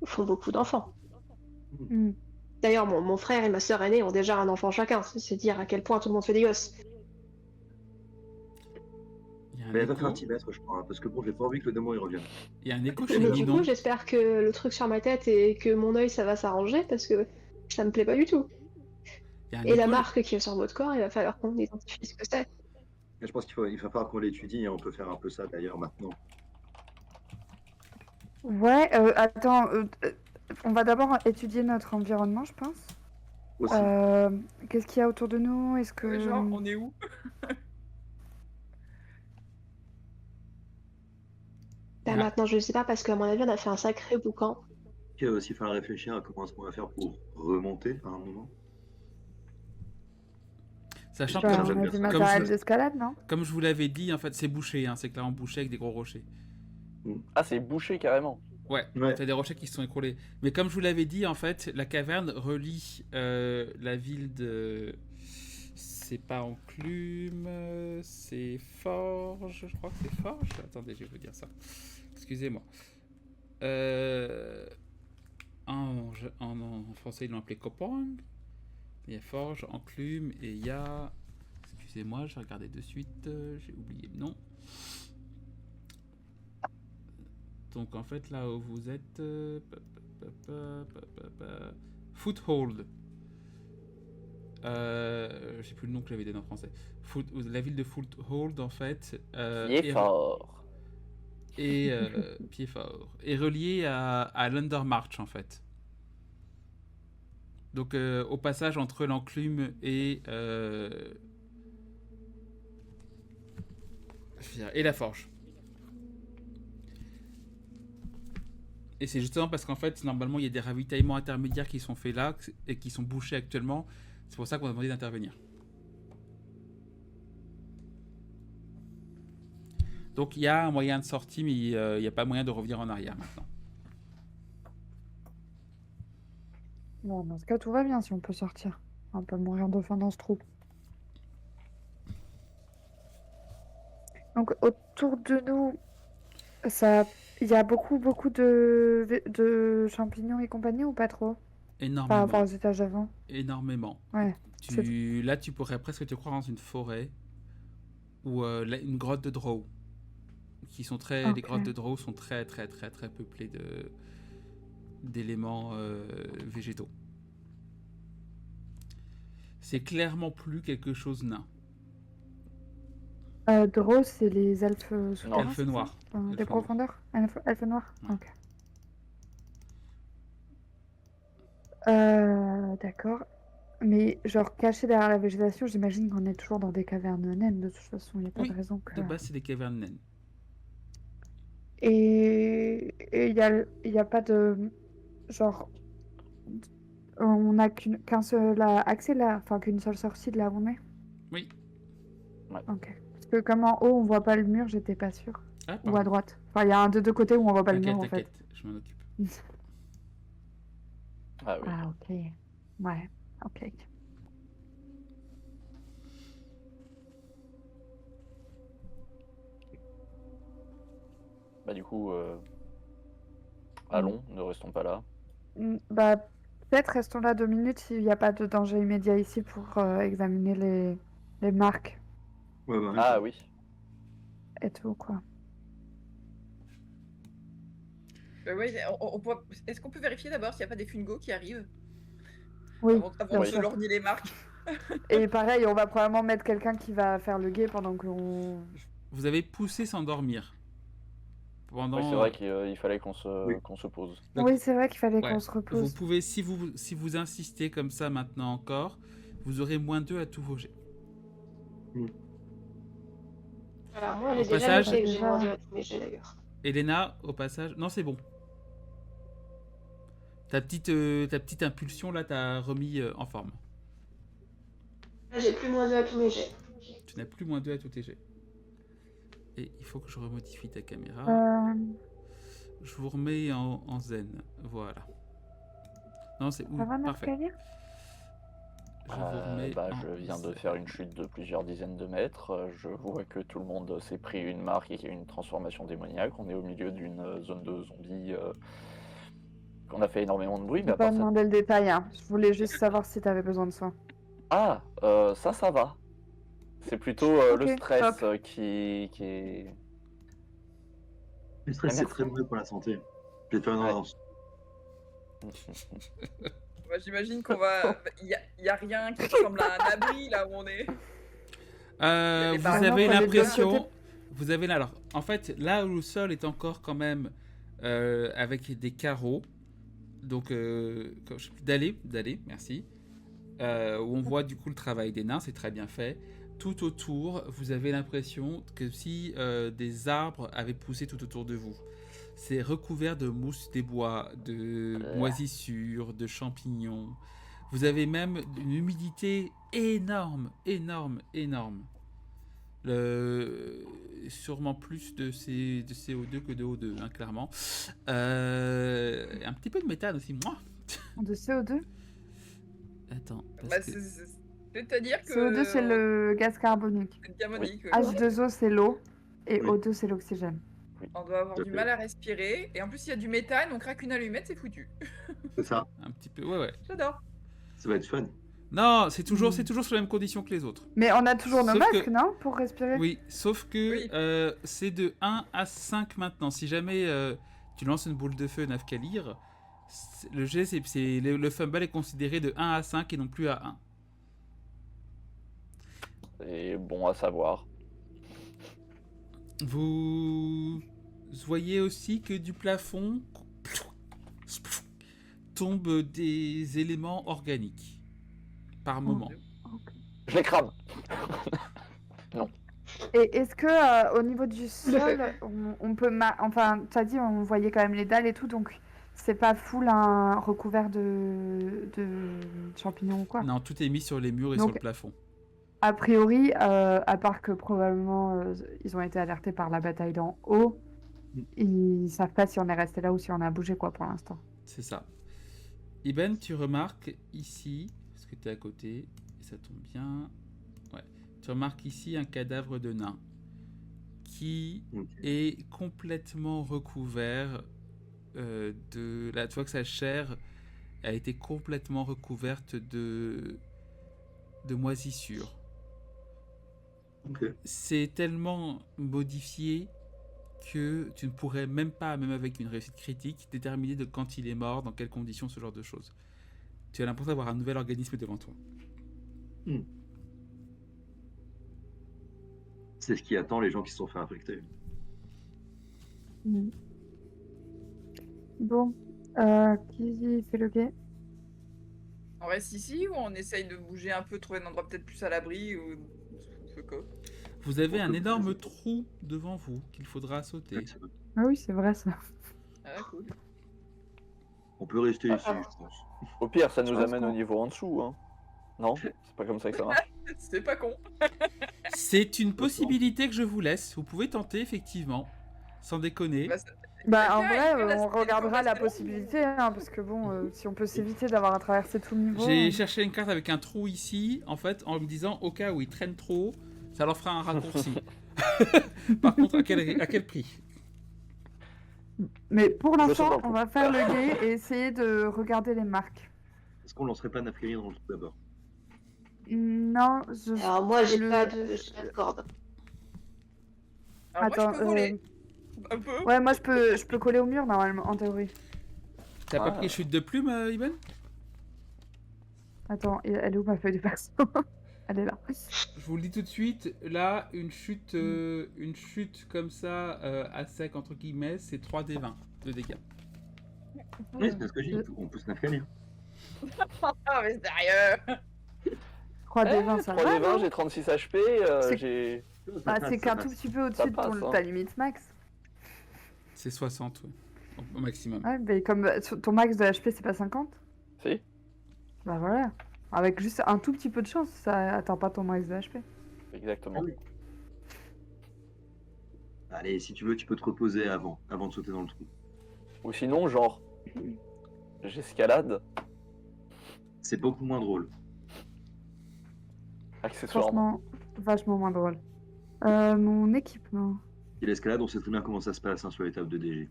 font beaucoup d'enfants. Hmm. D'ailleurs, mon frère et ma sœur aînée ont déjà un enfant chacun. C'est dire à quel point tout le monde fait des gosses. Il y a un Mais elle va écho, faire un petit mètre, je crois, hein, parce que bon, j'ai pas envie que le démon il revienne. il y a un écho chez Mais du Ninon. coup, j'espère que le truc sur ma tête et que mon œil, ça va s'arranger parce que ça me plaît pas du tout. Il y a un Et la écho- marque qui est sur votre corps, il va falloir qu'on identifie ce que c'est. Et je pense il va falloir qu'on l'étudie, et on peut faire un peu ça d'ailleurs maintenant. Ouais, attends, on va d'abord étudier notre environnement, je pense. Aussi. Qu'est-ce qu'il y a autour de nous? Est-ce que... Genre, on est où? Bah, Ah. maintenant, je sais pas parce qu'à mon avis, on a fait un sacré boucan. Il va aussi falloir réfléchir à comment est-ce qu'on va faire pour remonter à un moment. Sachant Bah, que, j'aime on a bien du ça. matériel d'escalade, non? comme je vous l'avais dit, en fait, c'est bouché, hein, c'est clairement bouché avec des gros rochers. Ah, c'est bouché carrément. Ouais, Ouais. t'as des rochers qui se sont écroulés. Mais comme je vous l'avais dit, en fait, la caverne relie la ville de... C'est pas Enclume, c'est Forge, je crois que c'est Forge. Attendez, je vais vous dire ça. Excusez-moi. En français, ils l'ont appelé Copong. Il y a Forge, Enclume, et il y a... Excusez-moi, je vais regarder de suite, j'ai oublié le nom. Donc en fait, là où vous êtes... Foothold. J'ai plus le nom que j'avais donné en français. La ville de Foothold, en fait, Il est fort. Piedfort, est reliée à l'Undermarch, en fait. Donc, au passage entre l'enclume et la forge. Et c'est justement parce qu'en fait, normalement, il y a des ravitaillements intermédiaires qui sont faits là et qui sont bouchés actuellement. C'est pour ça qu'on a demandé d'intervenir. Donc il y a un moyen de sortie, mais il n'y a pas moyen de revenir en arrière maintenant. Bon, dans ce cas, tout va bien si on peut sortir. On peut mourir de faim dans ce trou. Donc, autour de nous, il y a beaucoup de champignons et compagnie ou pas trop? Par rapport Énormément. aux étages d'avant? Énormément. Ouais. Là, tu pourrais presque te croire dans une forêt ou une grotte de drow. Les grottes de drow sont très peuplées d'éléments végétaux. C'est clairement plus quelque chose nain. Drow, c'est les elfes souterrains, Elfes c'est ça noirs. Des Elfes profondeurs? Elfes noirs? Ouais. Ok. D'accord. Mais genre caché derrière la végétation, j'imagine qu'on est toujours dans des cavernes naines. De toute façon, il n'y a pas Oui, de raison que... de base, c'est des cavernes naines. Et il y a pas de... Genre... On n'a qu'un seul accès là, enfin qu'une seule sortie de là où on est. Oui. Ouais. Ok. Parce que comme en haut on voit pas le mur, j'étais pas sûre. Ah, Ou à pardon. droite. Enfin il y a un de deux côtés où on voit pas le mur en fait. T'inquiète, je m'en occupe. Ah oui. Ah ok. Ouais. Ok. Bah du coup, allons, ne restons pas là. Bah peut-être restons là 2 minutes s'il n'y a pas de danger immédiat ici pour examiner les marques Ouais, bah, Ah oui. et tout quoi. Ouais, est-ce qu'on peut vérifier d'abord s'il n'y a pas des fungos qui arrivent Oui, avant bien de sûr. lorgner les marques? Et pareil, on va probablement mettre quelqu'un qui va faire le guet pendant qu'on... Vous avez poussé s'endormir. Pendant... Oui, c'est vrai qu'il fallait qu'on Oui. se pose. Donc, Oui, c'est vrai qu'il fallait ouais, qu'on se vous repose. pouvez, si vous insistez comme ça maintenant encore, vous aurez -2 à tous vos jets. Voilà, moi Au j'ai déjà passage- noté que j'ai Déjà. demandé à tous mes jets d'ailleurs. Elena, au passage... Non, c'est bon. Ta petite impulsion, là, t'as remis en forme. Là, j'ai plus -2 à tous mes jets. Tu n'as plus -2 à tous tes jets. Et il faut que je remodifie ta caméra. Je vous remets en zen. Voilà. Non, c'est... Oui, Ça va, parfait. Narcalia? Je vous remets en Je viens de zen. faire une chute de plusieurs dizaines de mètres. Je vois que tout le monde s'est pris une marque et qu'il y a une transformation démoniaque. On est au milieu d'une zone de zombies. On a fait énormément de bruit, Je mais vais à pas part ça... demander le détail, hein. Je voulais juste savoir si t'avais besoin de soins. Ah, ça va. C'est plutôt le Ok, stress top. qui est... Le stress, Ah, c'est merci. très mauvais pour la santé. Je vais te faire une Ouais. avance. Bah, j'imagine qu'on va... Il y a rien qui ressemble à un abri là où on est. Vous Bah, non, avez faut aller de l'autre l'impression... côté. Vous avez là... Alors, en fait, là où le sol est encore quand même avec des carreaux, donc dallés, merci, où on voit du coup le travail des nains, c'est très bien fait. Tout autour, vous avez l'impression que si des arbres avaient poussé tout autour de vous. C'est recouvert de mousse des bois, de moisissures, de champignons. Vous avez même une humidité énorme. Sûrement plus de CO2 que de O2, hein, clairement. Un petit peu de méthane aussi, moi. De CO2? Attends, Bah, parce que... c'est-à-dire que... CO2, c'est le gaz carbonique. C'est diamonique, ouais. H2O, c'est l'eau. Et Oui. O2, c'est l'oxygène. On doit avoir Tout à du fait. mal à respirer. Et en plus, il y a du méthane, on craque une allumette, c'est foutu. C'est ça. Un petit peu, ouais. J'adore. Ça va être fun. Non, c'est toujours sur les mêmes conditions que les autres. Mais on a toujours nos Sauf masques, que- non? Pour respirer? Oui, sauf que Oui. c'est de 1 à 5 maintenant. Si jamais tu lances une boule de feu Nafkalir, le jet, le fumble est considéré de 1 à 5 et non plus à 1. C'est bon à savoir. Vous voyez aussi que du plafond tombent des éléments organiques par moment. Je les crame. Et est-ce que au niveau du sol, on peut... Enfin, tu as dit, on voyait quand même les dalles et tout, donc c'est pas full un recouvert de champignons ou quoi. Non, tout est mis sur les murs et Donc- sur le plafond. A priori, à part que probablement ils ont été alertés par la bataille d'en haut, ils savent pas si on est resté là ou si on a bougé quoi pour l'instant. C'est ça. Iben, tu remarques ici, parce que tu es à côté, et ça tombe bien. Ouais. Tu remarques ici un cadavre de nain qui Ok. est complètement recouvert de. Là, tu vois que sa chair a été complètement recouverte de moisissures. Ok. C'est tellement modifié que tu ne pourrais même pas, même avec une réussite critique, déterminer de quand il est mort, dans quelles conditions, ce genre de choses. Tu as l'impression d'avoir un nouvel organisme devant toi. C'est ce qui attend les gens qui se sont fait infecter. Mm. Bon, qui fait le guet? On reste ici ou on essaye de bouger un peu, trouver un endroit peut-être plus à l'abri ou quoi? Vous avez On un peut énorme bouger. trou devant vous qu'il faudra sauter. Ouais, c'est vrai. Ah oui, c'est vrai ça. Ah cool. On peut rester ici, je pense. Au pire, ça nous pense amène au qu'on- niveau en dessous. Hein. Non, c'est pas comme ça que ça marche. C'est pas con. C'est une possibilité que je vous laisse. Vous pouvez tenter, effectivement. Sans déconner. Bah, Bah en Quelqu'un vrai, a fait la on scène regardera la assez longue, possibilité, hein, parce que bon, si on peut s'éviter d'avoir à traverser tout le niveau. J'ai cherché une carte avec un trou ici, en fait, en me disant, au cas où ils traînent trop, ça leur fera un raccourci. Par contre, à quel prix? Mais pour Je saute l'instant, dans le trou. on va faire le guet et essayer de regarder les marques. Est-ce qu'on lancerait pas Nafkali dans le trou d'abord? Non, je... Alors moi, j'ai Le- pas de corde. Alors moi, je peux voler. Un peu. Ouais, moi je peux coller au mur normalement, en théorie. T'as pas Ah. pris chute de plume, Iben? Attends, elle est où ma feuille de perso? Elle est là. Je vous le dis tout de suite, là, une chute comme ça, à sec, entre guillemets, c'est 3d20 de dégâts. Oui, c'est ce que j'ai dit. On pousse Nafkali. Ah mais sérieux. 3d20, ça 3 va, des 20, non? j'ai 36 HP, C'est- j'ai... Ah, c'est qu'un tout petit peu au-dessus de passe, hein. ta limite max. C'est 60, ouais, au maximum. Ouais, mais comme ton max de HP c'est pas 50, Si. bah voilà. Avec juste un tout petit peu de chance, ça atteint pas ton max de HP. Exactement. Ah oui. Allez, si tu veux, tu peux te reposer avant de sauter dans le trou. Ou sinon, genre, j'escalade, C'est beaucoup moins drôle. accessoirement. Franchement, vachement moins drôle. Mon équipement. Et l'escalade, on sait très bien comment ça se passe hein, sur l'étape de DG.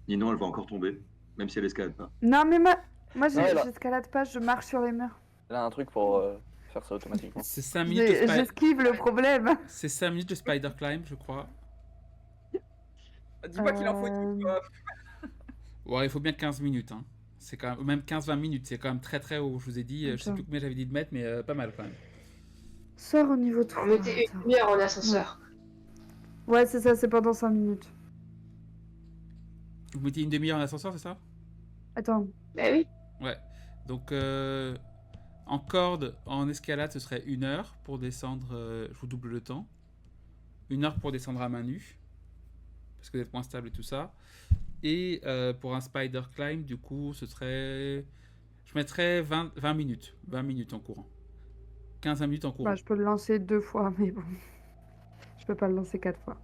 Ninon, elle va encore tomber, même si elle escalade pas. Non, mais moi Ouais, là. j'escalade pas, je marche sur les murs. Elle a un truc pour faire ça automatiquement. C'est 5 minutes de J'esquive le problème. C'est 5 minutes de spider climb, je crois. Dis-moi qu'il en faut une. Ouais, il faut bien 15 minutes, hein. C'est quand même 15-20 minutes, c'est quand même très très haut. Je vous ai dit, je sais Attends. plus combien j'avais dit de mettre, mais pas mal quand même. Sors au niveau 3. On mettait une demi-heure en ascenseur. Ouais, c'est ça, c'est pendant 5 minutes. Vous mettez une demi-heure en ascenseur, c'est ça? Attends, Bah oui. Ouais. Donc, en corde, en escalade, ce serait 1 heure pour descendre. Je vous double le temps. 1 heure pour descendre à main nue. Parce que vous êtes moins stable et tout ça. Et pour un spider climb, du coup, ce serait. Je mettrais 20 minutes. 20 minutes en courant. 15 minutes en courant. bah, je peux le lancer 2 fois, mais bon. Je peux pas le lancer 4 fois.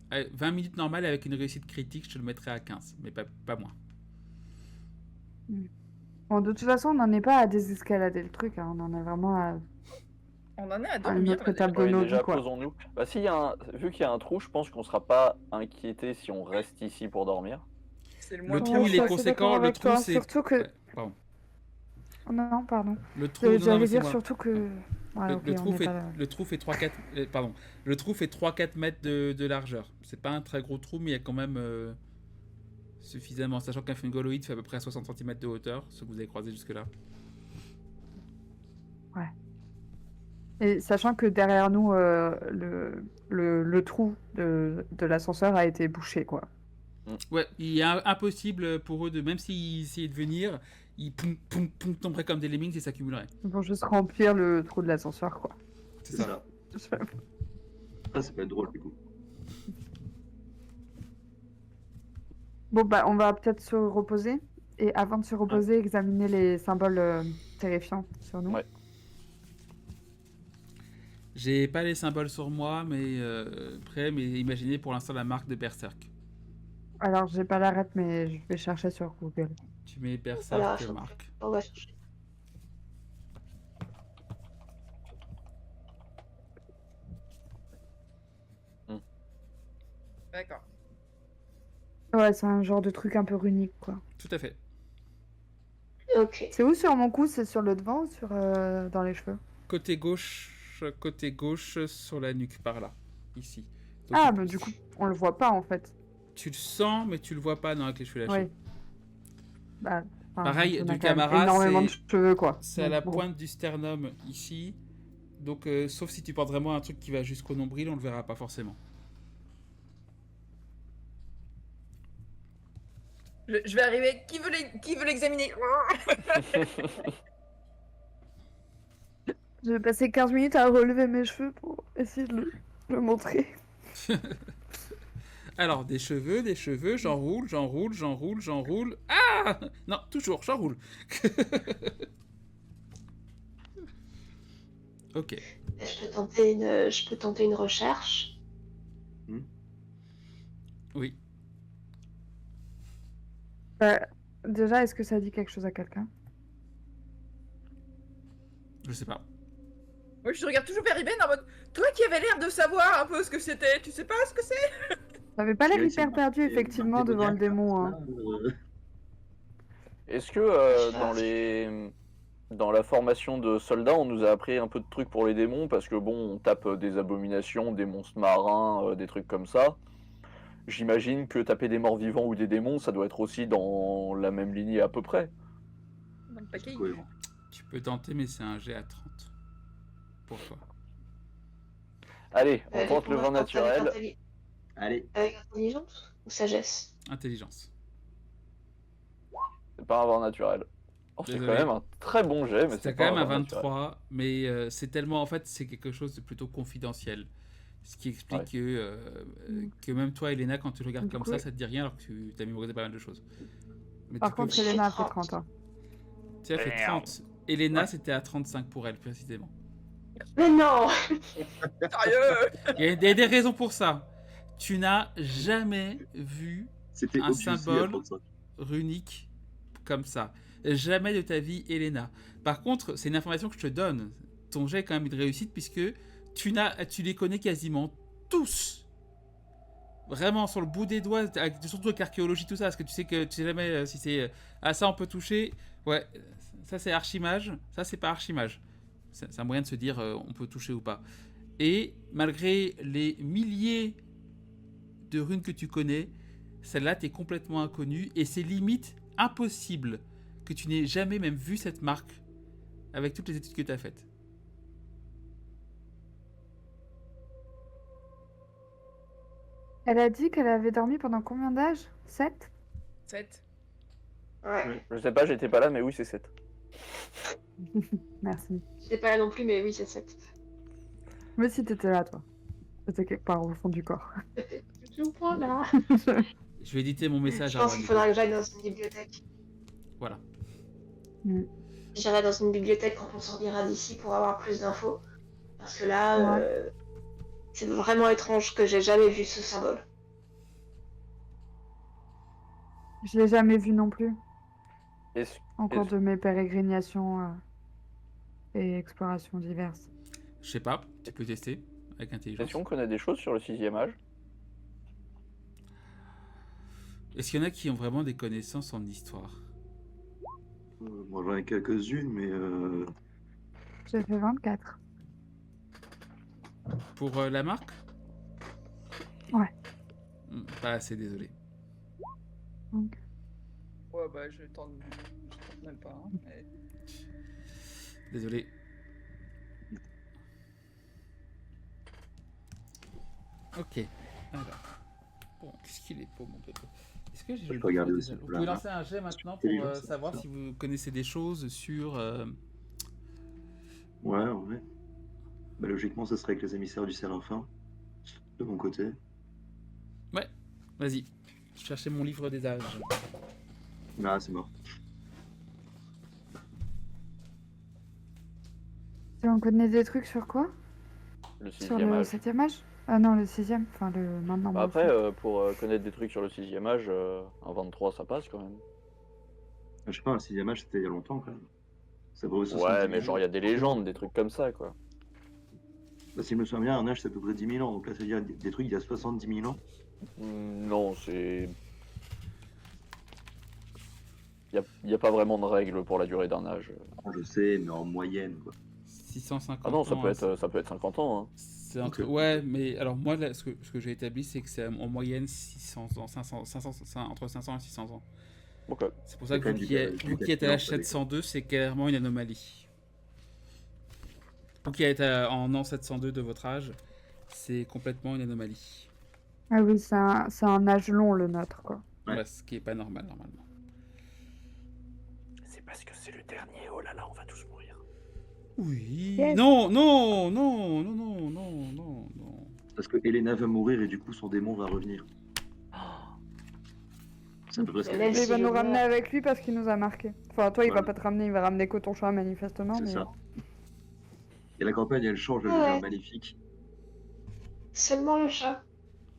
Allez, 20 minutes normales avec une réussite critique, je te le mettrais à 15, mais pas moins. Bon, de toute façon, on n'en est pas à désescalader le truc, hein. On en est vraiment à On en est à une dormir. autre étape de Ouais, nos déjà, vies, quoi. posons-nous. Bah, vu qu'il y a un trou, je pense qu'on sera pas inquiété si on reste ici pour dormir. C'est le Le moins trou, Ouais, il je est suis assez conséquent. d'accord Le avec trou, toi, c'est. surtout que- Ouais, pardon. Oh, non, pardon. Le trou, non, non, J'allais mais c'est dire moi. surtout que... Ouais, Le, ok, le on trou est fait, pas là. le trou fait 3-4 pardon. Le trou fait 3-4 mètres de largeur. C'est pas un très gros trou, mais il y a quand même suffisamment. Sachant qu'un fungoloïde fait à peu près 60 cm de hauteur, ce que vous avez croisé jusque-là. Et sachant que derrière nous, le trou de l'ascenseur a été bouché, quoi. Ouais, il est impossible pour eux de, même s'ils essayaient de venir, ils tomberaient comme des lemmings et s'accumuleraient. Ils vont juste remplir le trou de l'ascenseur, quoi. C'est ça. Ça, ça peut être drôle du coup. Bon, bah, on va peut-être se reposer. Et avant de se reposer, examiner les symboles terrifiants sur nous. Ouais. J'ai pas les symboles sur moi, mais mais imaginez pour l'instant la marque de Berserk. Alors, j'ai pas l'arrête, mais je vais chercher sur Google. Tu mets Berserk Voilà, marque. on va chercher. D'accord. Ouais, c'est un genre de truc un peu runique, quoi. Tout à fait. Ok. C'est où sur mon cou? C'est sur le devant ou sur dans les cheveux? Côté gauche sur la nuque, par là, ici. Donc, Ah, bah du coup, on le voit pas en fait. tu le sens, mais tu le vois pas dans avec les cheveux lâchés. Oui. Bah, Pareil, on a du quand même Camara, énormément de cheveux, quoi. C'est à Donc, la bon. pointe du sternum, ici. Donc, sauf si tu portes vraiment un truc qui va jusqu'au nombril, on le verra pas forcément. Je vais arriver. Qui veut l'examiner? Je vais passer 15 minutes à relever mes cheveux pour essayer de le montrer. Alors, des cheveux, j'enroule. Ah non, toujours, j'enroule. Ok. Je peux tenter une recherche. Oui. Déjà, est-ce que ça dit quelque chose à quelqu'un? Je sais pas. Moi, je regarde toujours vers Iben en mode. Toi qui avais l'air de savoir un peu ce que c'était, tu sais pas ce que c'est? T'avais pas l'air Ouais, hyper c'est perdu, marqué effectivement, devant le démoniaque, démon. là, Hein. Est-ce que dans la formation de soldats, on nous a appris un peu de trucs pour les démons? Parce que bon, on tape des abominations, des monstres marins, des trucs comme ça. J'imagine que taper des morts vivants ou des démons, ça doit être aussi dans la même lignée à peu près. Dans le paquet. cohérent. Tu peux tenter, mais c'est un G à 30. Pour toi. Allez, on Du tente coup, le moi, vin je tente avec naturel. Allez, avec intelligence ou sagesse? Intelligence. C'est pas un vin naturel. Oh, c'est quand Désolé. même un très bon jet, mais C'était c'est quand pas même un à vin naturel. 23, mais c'est tellement, en fait, c'est quelque chose de plutôt confidentiel. Ce qui explique Ouais. que même toi, Elena, quand tu le regardes Du comme coup, ça te dit rien alors que tu as mémorisé pas mal de choses. Mais Par tu peux- contre, Elena a fait 30. 30 ans. tu as fait 30. Elena, c'était à 35 pour elle, précisément. Mais non! Sérieux? Il y a des raisons pour ça. Tu n'as jamais vu c'était un obviously à symbole 35. runique comme ça. Jamais de ta vie, Elena. Par contre, c'est une information que je te donne. Ton jet est quand même une réussite puisque tu les connais quasiment tous. Vraiment sur le bout des doigts, surtout avec l'archéologie, tout ça, parce que tu sais jamais si c'est ah ça on peut toucher. Ouais, ça c'est archimage, ça c'est pas archimage. C'est un moyen de se dire on peut toucher ou pas. Et malgré les milliers de runes que tu connais, celle-là t'es complètement inconnue et c'est limite impossible que tu n'aies jamais même vu cette marque avec toutes les études que tu as faites. Elle a dit qu'elle avait dormi pendant combien d'âges? 7? 7. Ouais. Je sais pas, j'étais pas là, mais oui, c'est 7. Merci. J'étais pas là non plus, mais oui, c'est 7. Mais si t'étais là, toi. T'étais quelque part au fond du corps. Je vous prends là. Je vais éditer mon message Je à pense qu'il faudra que j'aille dans une bibliothèque. Voilà. J'irai dans une bibliothèque quand on sortira d'ici pour avoir plus d'infos. Parce que là, Ouais. c'est vraiment étrange que j'ai jamais vu ce symbole. Je l'ai jamais vu non plus. Est-ce En cours Est-ce- de mes pérégrinations et explorations diverses. Je sais pas, tu peux tester avec intelligence. qu'on connaît des choses sur le 6e âge? Est-ce qu'il y en a qui ont vraiment des connaissances en histoire? Moi j'en ai quelques-unes, mais J'ai fait 24. Pour la marque? Ouais. Pas assez, désolé. Donc, Ouais, bah, je tente même pas. Hein, mais... Désolé. Ok. Alors. Bon, qu'est-ce qu'il est beau, mon bébé. Est-ce que j'ai Je le peux regarder livre aussi des pour Vous la pouvez main. lancer un jet maintenant C'est pour vivant, ça, savoir ça. si vous connaissez des choses sur. Ouais, ouais. Bah, logiquement, ce serait avec les émissaires du Séraphin, de mon côté. Ouais, vas-y. Je cherchais mon livre des âges. Ah, c'est mort. Et on connaît des trucs sur quoi? Le Sur sixième le âge. 7e âge? Ah non, le 6e. Enfin, le maintenant. Bah, bon, après, enfin. pour connaître des trucs sur le sixième âge, un 23, ça passe quand même. Je sais pas, un 6e âge, c'était il y a longtemps quand même. Ça vaut Ouais, 70 mais 000 genre, il y a des forcément. légendes, des trucs comme ça, quoi. Bah, si je me souviens bien, un âge, c'est à peu près 10 000 ans. Donc là, c'est-à-dire des trucs il y a 70 000 ans. Non, c'est... Il n'y a pas vraiment de règle pour la durée d'un âge. Ah, je sais, mais en moyenne, quoi. 650 Ah non, ça ans. peut être 50 ans, hein. C'est entre... Ok. Ouais, mais alors moi, là, ce que j'ai établi, c'est que c'est en moyenne 600 ans, 500, entre 500 et 600 ans. Ok. C'est pour ça C'est que quand vous même qui, du êtes à l'âge calcul, en fait. 702, c'est clairement une anomalie. Vous qui êtes en an 702 de votre âge, c'est complètement une anomalie. Ah oui, c'est un âge long, le nôtre, quoi. Ouais. Ouais, ce qui est pas normal, normalement. C'est parce que c'est le dernier, oh là là, on va tous mourir. Oui. Yes. Non, non, non, non, non, non, non, non. Parce que Elena va mourir et du coup, son démon va revenir. C'est à peu près ce Mais qu'elle même dit. Et il va si nous je ramener meurs. avec lui parce qu'il nous a marqué. Enfin, toi, il va Voilà. pas te ramener, il va ramener que ton chat, manifestement. C'est Mais... ça. Et la campagne, elle change, elle Ouais. devient maléfique. Seulement le chat.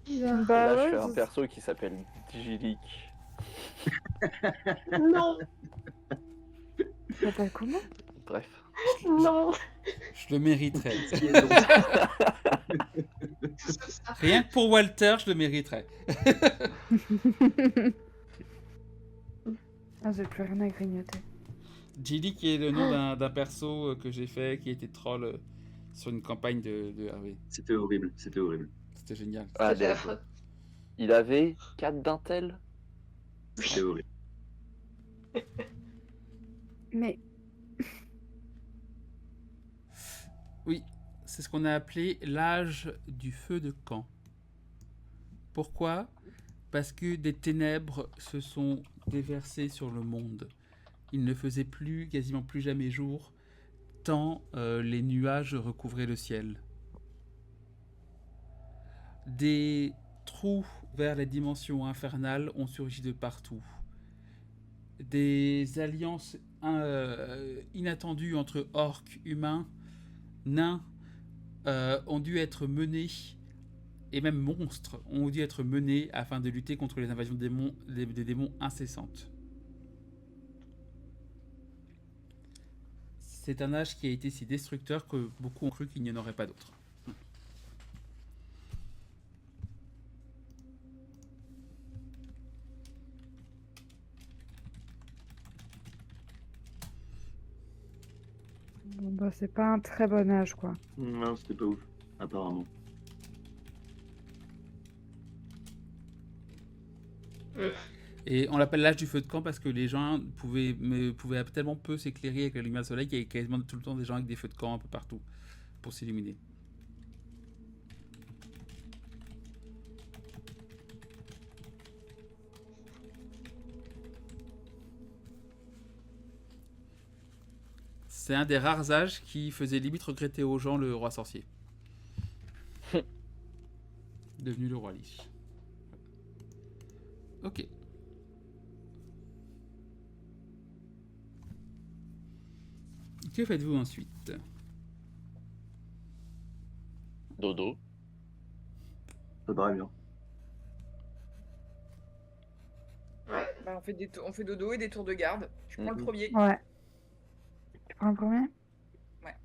Bizarre. Et Bah là, ouais, je fais un c'est- perso qui s'appelle Digilik. Non, ça s'appelle comment? Bref. non. Je le mériterais. C'est ça. Rien que pour Walter, je le mériterais. Ah, j'ai plus rien à grignoter. Jilly, qui est le nom d'un perso que j'ai fait, qui était troll sur une campagne de Hervé. C'était horrible, c'était horrible. C'était génial. Ah, C'était affreux. il avait 4 d'intel. C'était horrible. Mais Oui, c'est ce qu'on a appelé l'âge du feu de camp. Pourquoi ? Parce que des ténèbres se sont déversées sur le monde. Il ne faisait plus, quasiment plus jamais jour, tant les nuages recouvraient le ciel. Des trous vers les dimensions infernales ont surgi de partout. Des alliances inattendues entre orques, humains, nains ont dû être menées, et même monstres ont dû être menés afin de lutter contre les invasions des démons incessantes. C'est un âge qui a été si destructeur que beaucoup ont cru qu'il n'y en aurait pas d'autre. bon, bah, c'est pas un très bon âge, quoi. Non, c'était pas ouf, apparemment. Et on l'appelle l'âge du feu de camp parce que les gens pouvaient tellement peu s'éclairer avec la lumière du soleil qu'il y avait quasiment tout le temps des gens avec des feux de camp un peu partout pour s'illuminer. C'est un des rares âges qui faisait limite regretter aux gens le roi sorcier. Devenu le roi Lich. Ok. Que faites-vous ensuite ? Dodo. Ça paraît bien. Bah, on fait dodo et des tours de garde. Je prends le Mhm. premier. Ouais. Tu prends le premier? Ouais.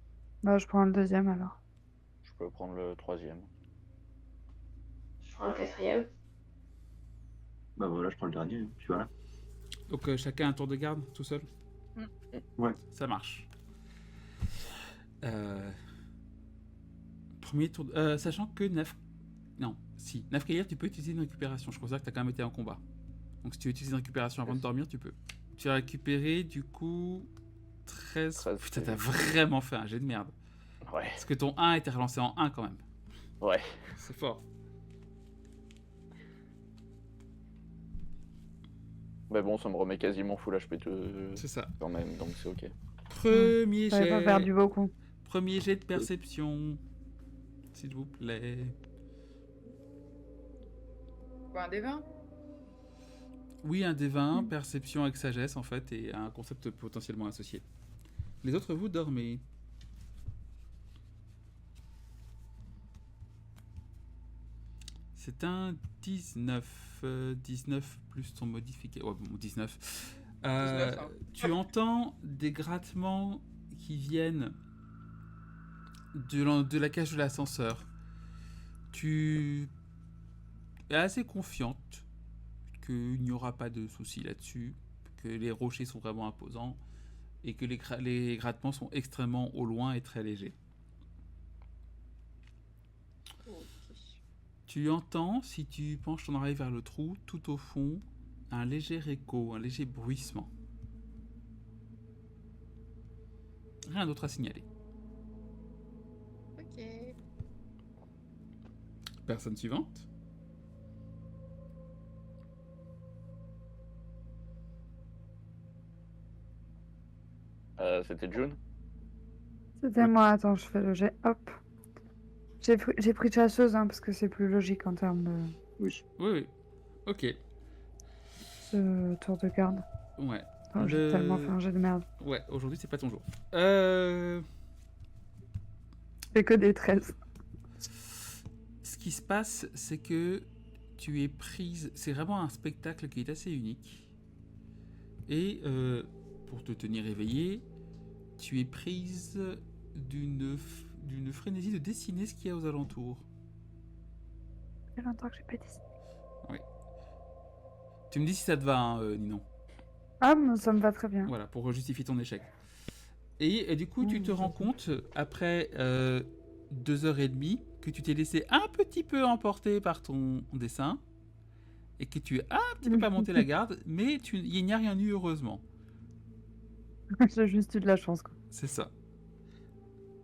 Bah, je prends le deuxième alors. Je peux prendre le troisième. Je prends le quatrième. Bah voilà, je prends le dernier, tu vois là. Donc chacun un tour de garde, tout seul ? Ouais. Ça marche. Premier tour... sachant que Nafkalir, tu peux utiliser une récupération. Je considère que tu as quand même été en combat. Donc si tu utilises une récupération avant de dormir, tu peux. Tu as récupéré du coup 13... 13, Putain, c'est- t'as vraiment fait un jet de merde. Ouais. Parce que ton 1 était relancé en 1 quand même. Ouais. C'est fort. Mais bon, ça me remet quasiment full HP C'est ça. quand même, donc c'est ok. Premier J'avais pas jet. perdu beaucoup. Premier jet de perception. S'il vous plaît. Quoi, un des 20? Oui, un des 20, perception avec sagesse en fait, et un concept potentiellement associé. Les autres, vous dormez. C'est un 19. 19 plus ton modificateur. Ouais, bon, 19. 19, hein. Tu entends des grattements qui viennent de la cage de l'ascenseur. Tu es assez confiante qu'il n'y aura pas de soucis là-dessus, que les rochers sont vraiment imposants et que les grattements sont extrêmement au loin et très légers. Tu entends, si tu penches ton oreille vers le trou, tout au fond, un léger écho, un léger bruissement. Rien d'autre à signaler. Ok. Personne suivante. C'était June. C'était moi, attends, je fais le jet, hop. J'ai pris chasseuse, hein, parce que c'est plus logique en termes de Oui. Oui, oui. Ok. ce tour de garde. Ouais. Oh, j'ai tellement fait un jet de merde. Ouais, aujourd'hui c'est pas ton jour. C'est que des 13. Ce qui se passe, c'est que tu es prise. C'est vraiment un spectacle qui est assez unique. Et pour te tenir éveillée, tu es prise d'une frénésie de dessiner ce qu'il y a aux alentours. Ça fait longtemps que j'ai pas dessiné. Tu me dis si ça te va, hein, Ninon. Ah, mais ça me va très bien. Voilà, pour justifier ton échec. Et du coup, tu te rends compte, après 2h30, que tu t'es laissé un petit peu emporter par ton dessin et que tu es un petit peu pas monté la garde, mais il n'y a rien eu, heureusement. J'ai juste eu de la chance, quoi. C'est ça.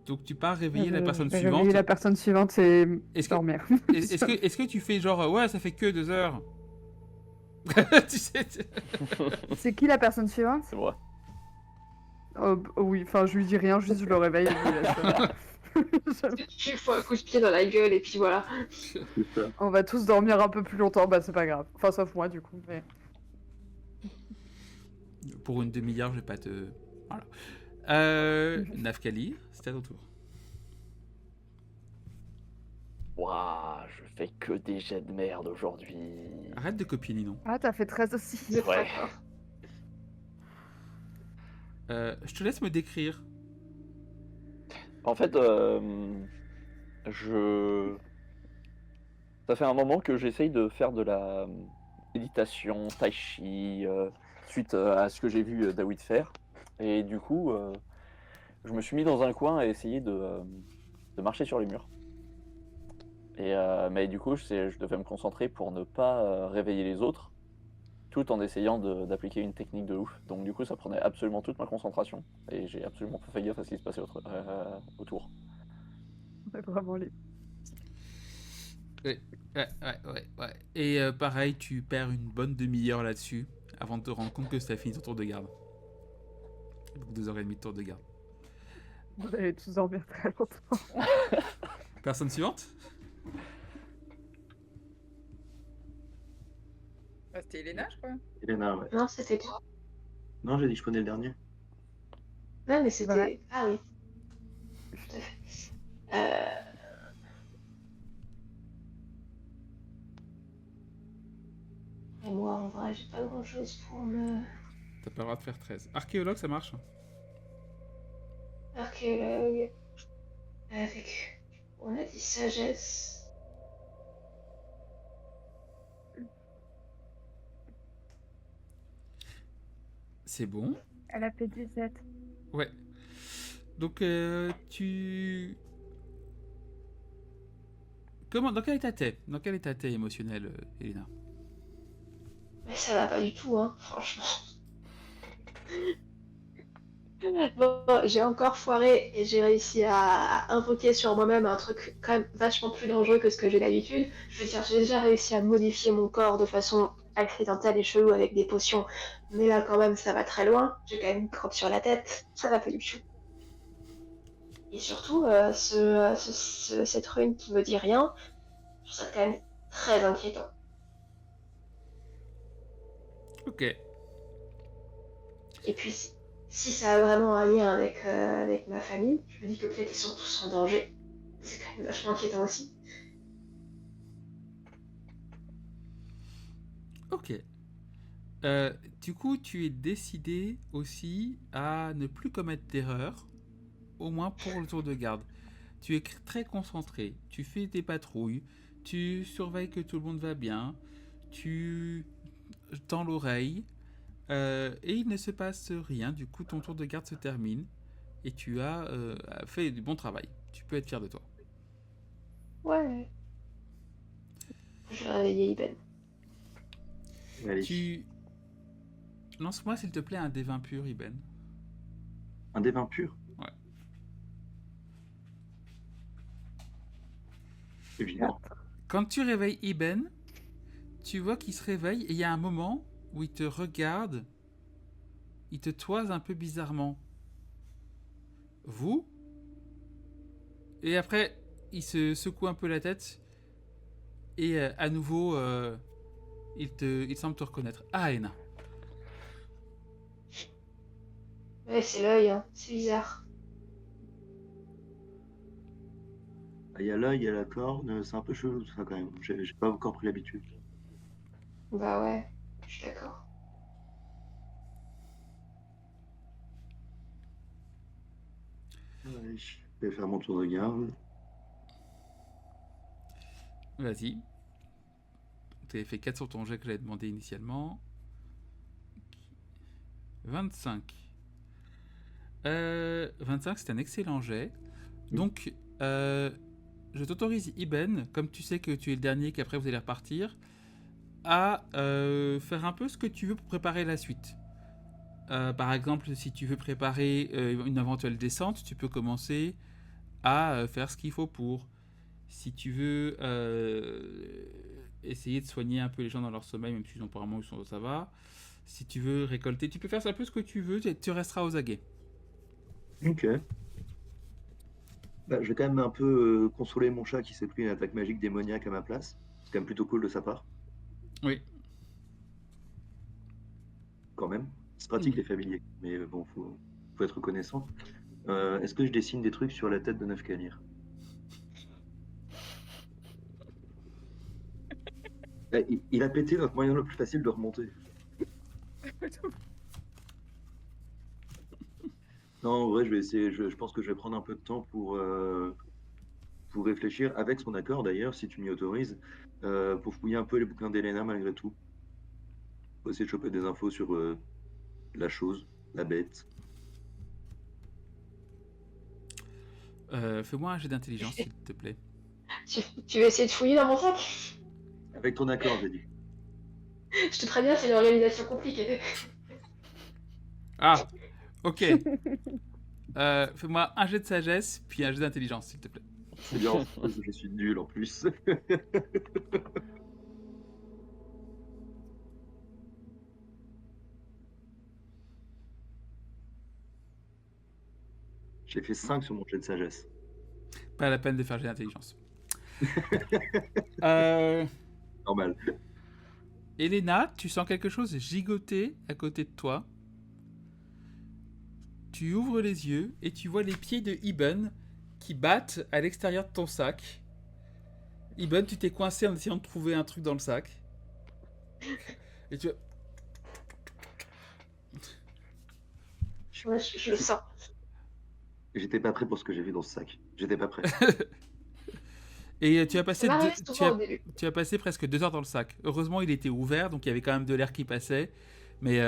Donc tu pars réveiller la personne Je vais suivante. réveiller la personne suivante et Est-ce que- dormir. Est-ce que tu fais genre, ouais, ça fait que 2 heures Tu sais, C'est qui la personne suivante? C'est moi. Oui, enfin, je lui dis rien, juste je le réveille et je le laisse. Tu lui fous un coup de pied dans la gueule et puis voilà. C'est ça. On va tous dormir un peu plus longtemps, bah c'est pas grave. Enfin, sauf moi, du coup. Mais... Pour une demi-heure, je vais pas te... Voilà. Nafkali, c'est à ton tour. Waouh, je fais que des jets de merde aujourd'hui. Arrête de copier Ninon. Ah, t'as fait 13 aussi. C'est pas Ouais. grave. Je te laisse me décrire. En fait, ça fait un moment que j'essaye de faire de la méditation, tai chi, suite à ce que j'ai vu David faire. Et du coup, je me suis mis dans un coin à essayer de marcher sur les murs. Mais du coup, je devais me concentrer pour ne pas réveiller les autres, tout en essayant d'appliquer une technique de ouf. Donc du coup, ça prenait absolument toute ma concentration. Et j'ai absolument pas fait gaffe à ce qui se passait autour. C'est vraiment les... Ouais. Et pareil, tu perds une bonne demi-heure là-dessus avant de te rendre compte que ça a fini ton tour de garde. Donc 2h30 de tour de garde. Vous allez tous dormir très longtemps. Personne suivante? Ah, c'était Elena, je crois. Elena, ouais. Non, c'était toi. Non, j'ai dit que je prenais le dernier. Non, mais c'était. Ouais. Ah oui. Tout à fait. Et moi, en vrai, j'ai pas grand chose pour me. T'as pas le droit de faire 13. Archéologue, ça marche? Archéologue. Avec. On a dit sagesse. C'est bon. Elle a fait 17. Ouais. Donc, tu... Dans quel état t'es? Dans quel état t'es émotionnel, Elena? Mais ça va pas du tout, hein, franchement. Bon, j'ai encore foiré et j'ai réussi à invoquer sur moi-même un truc quand même vachement plus dangereux que ce que j'ai d'habitude. Je veux dire, j'ai déjà réussi à modifier mon corps de façon accidentelle et chelou avec des potions. Mais là, quand même, ça va très loin. J'ai quand même une crotte sur la tête. Ça va pas du tout. Et surtout, cette rune qui me dit rien, je trouve ça quand même très inquiétant. Ok. Et puis, si ça a vraiment un lien avec ma famille, je me dis que peut-être ils sont tous en danger. C'est quand même vachement inquiétant aussi. Ok. Du coup, tu es décidé aussi à ne plus commettre d'erreur, au moins pour le tour de garde. Tu es très concentré, tu fais tes patrouilles, tu surveilles que tout le monde va bien, tu tends l'oreille, et il ne se passe rien. Du coup, ton tour de garde se termine et tu as fait du bon travail. Tu peux être fier de toi. Ouais. Je vais réveiller Iben. Allez. Lance-moi s'il te plaît un D20 pur, Iben. Un des 20 pur. Ouais. Évidemment. Quand tu réveilles Iben, tu vois qu'il se réveille et il y a un moment où il te regarde, il te toise un peu bizarrement. Vous? Et après, il se secoue un peu la tête et à nouveau, il semble te reconnaître. Ah, Aena. Ouais, c'est l'œil, hein. C'est bizarre. Il y a l'œil, il y a la corne, c'est un peu chelou tout ça quand même. J'ai pas encore pris l'habitude. Bah ouais, je suis d'accord. Allez, je vais faire mon tour de garde. Vas-y. Tu avais fait 4 sur ton jet que j'avais demandé initialement. 25. 25, c'est un excellent jet. Donc, je t'autorise, Iben, comme tu sais que tu es le dernier, qu'après vous allez repartir, à faire un peu ce que tu veux pour préparer la suite. Par exemple, si tu veux préparer une éventuelle descente, tu peux commencer à faire ce qu'il faut pour. Si tu veux essayer de soigner un peu les gens dans leur sommeil, même si apparemment ça va. Si tu veux récolter, tu peux faire un peu ce que tu veux, tu resteras aux aguets. Ok. Bah, je vais quand même un peu consoler mon chat qui s'est pris une attaque magique démoniaque à ma place. C'est quand même plutôt cool de sa part, Oui. quand même. C'est pratique les familiers, mais bon, faut être reconnaissant. Est-ce que je dessine des trucs sur la tête de Nafkalir? Il a pété notre moyen le plus facile de remonter. Non, en vrai, je vais essayer. Je pense que je vais prendre un peu de temps pour réfléchir, avec son accord d'ailleurs, si tu m'y autorises, pour fouiller un peu les bouquins d'Elena malgré tout. Pour essayer de choper des infos sur la chose, la bête. Fais-moi un jet d'intelligence, s'il te plaît. Tu veux essayer de fouiller dans mon sac? Avec ton accord, j'ai dit. Je te préviens, c'est une organisation compliquée. Ah, ok. Fais-moi un jet de sagesse, puis un jet d'intelligence, s'il te plaît. C'est bien, parce que je suis nul en plus. J'ai fait 5 sur mon jet de sagesse. Pas la peine de faire jet d'intelligence. Normal. Elena, tu sens quelque chose gigoter à côté de toi. Tu ouvres les yeux et tu vois les pieds de Iben qui battent à l'extérieur de ton sac. Iben, tu t'es coincé en essayant de trouver un truc dans le sac. Et tu... Je le sens. J'étais pas prêt pour ce que j'ai vu dans ce sac. J'étais pas prêt. Et tu as passé Ça m'arrive souvent au début. tu as passé presque 2 heures dans le sac. Heureusement, il était ouvert, donc il y avait quand même de l'air qui passait. Mais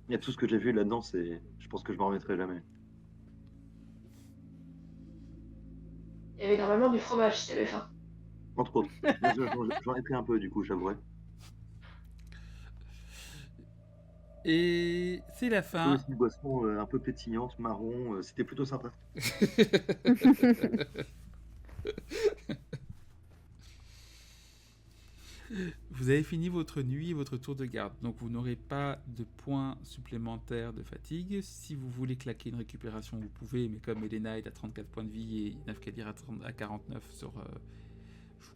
Il y a tout ce que j'ai vu là-dedans, je pense que je m'en remettrai jamais. Il y avait normalement du fromage si t'avais faim. Entre autres. J'en ai pris un peu du coup, j'avouerai. et c'est la C'est fin. aussi une boisson un peu pétillante, marron. C'était plutôt sympa. Vous avez fini votre nuit et votre tour de garde, donc vous n'aurez pas de points supplémentaires de fatigue. Si vous voulez claquer une récupération, vous pouvez, mais comme Elena est à 34 points de vie et Nafkadir à 49, je vous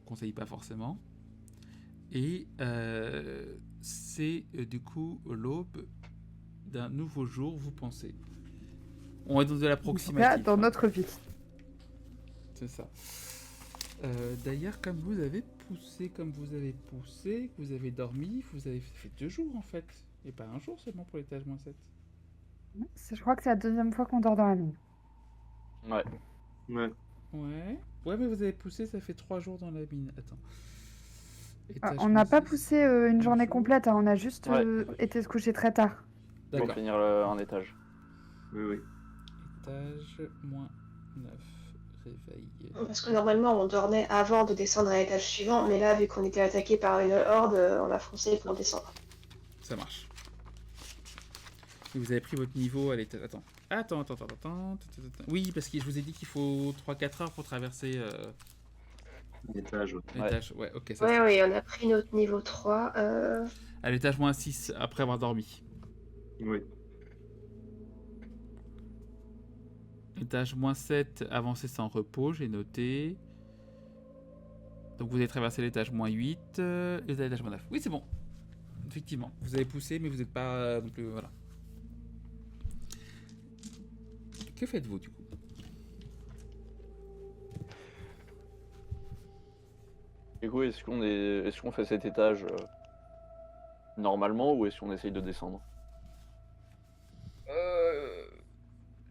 conseille pas forcément. Et c'est du coup l'aube d'un nouveau jour, vous pensez. On est dans de En tout cas, l'approximatif. dans notre vie. C'est ça. D'ailleurs, comme vous avez poussé, que vous avez dormi, vous avez fait 2 jours en fait. Et pas un jour seulement pour l'étage -7. Je crois que c'est la deuxième fois qu'on dort dans la mine. Ouais. Ouais. Ouais, mais vous avez poussé, ça fait 3 jours dans la mine. Attends. Ah, Étage on n'a pas -6. poussé une journée jour. complète, hein, on a juste Ouais. été se coucher très tard. Pour D'accord. finir un étage. Oui. Étage -9. Réveil. Parce que normalement, on dormait avant de descendre à l'étage suivant, mais là, vu qu'on était attaqué par une horde, on a foncé pour descendre. Ça marche. Et vous avez pris votre niveau à l'étage. Attends. Oui, parce que je vous ai dit qu'il faut 3-4 heures pour traverser L'étage. l'étage. Ouais, ok, ça Oui, se fait. on a pris notre niveau 3. À l'étage -6 après avoir dormi. Oui. Étage -7, avancé sans repos, j'ai noté. Donc vous avez traversé l'étage -8, l'étage -9. Oui, c'est bon. Effectivement, vous avez poussé, mais vous n'êtes pas non plus. Voilà. Que faites-vous du coup? Du coup, est-ce qu'on fait cet étage normalement ou est-ce qu'on essaye de descendre?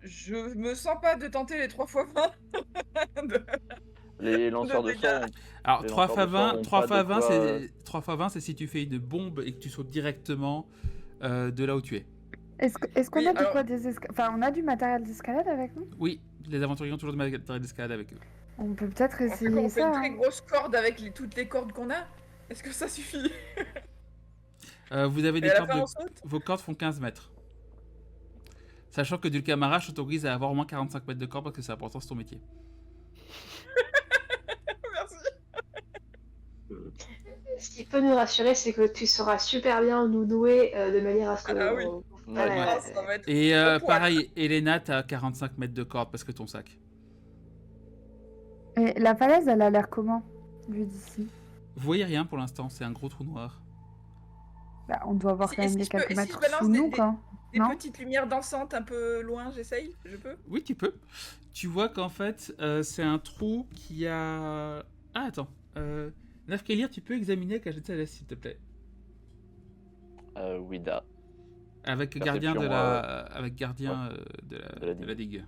Je me sens pas de tenter les 3 x 20. Les lanceurs de dégâts. sang. Alors Les 3 x lanceurs de 20, sang ont 3 pas x de 20, quoi, c'est 3 x 20, c'est si tu fais une bombe et que tu sautes directement de là où tu es. Est-ce qu'on Oui, a de alors- quoi Enfin, on a du matériel d'escalade avec nous? Oui, les aventuriers ont toujours de matériel d'escalade avec eux. On peut peut-être On fait essayer quoi? On fait ça. une très hein. grosse corde avec toutes les cordes qu'on a? Est-ce que ça suffit? Vous avez Et des à la cordes fin, de... on saute? Vos cordes font 15 mètres. Sachant que Dulcamara t'autorise à avoir au moins 45 mètres de corde parce que c'est important, c'est ton métier. Merci. Ce qui peut nous rassurer, c'est que tu sauras super bien nous nouer de manière à ce que. Ah oui. Ouais. Ah, ça va être Et au poil. pareil, Elena, t'as 45 mètres de corde parce que ton sac. Et la falaise, elle a l'air comment, vu d'ici? Vous voyez rien pour l'instant, c'est un gros trou noir. Bah, on doit voir Si- quand et même si les je peux- quelques et si mètres je balance sous des- nous, des- quoi. Des Non. petites lumières dansantes un peu loin, j'essaye? Je peux? Oui, tu peux. Tu vois qu'en fait, c'est un trou qui a... Ah, attends. Nafkalir, tu peux examiner avec un jet de sagesse, s'il te plaît. Wida. Avec Perception, gardien de la... Avec gardien de la la digue.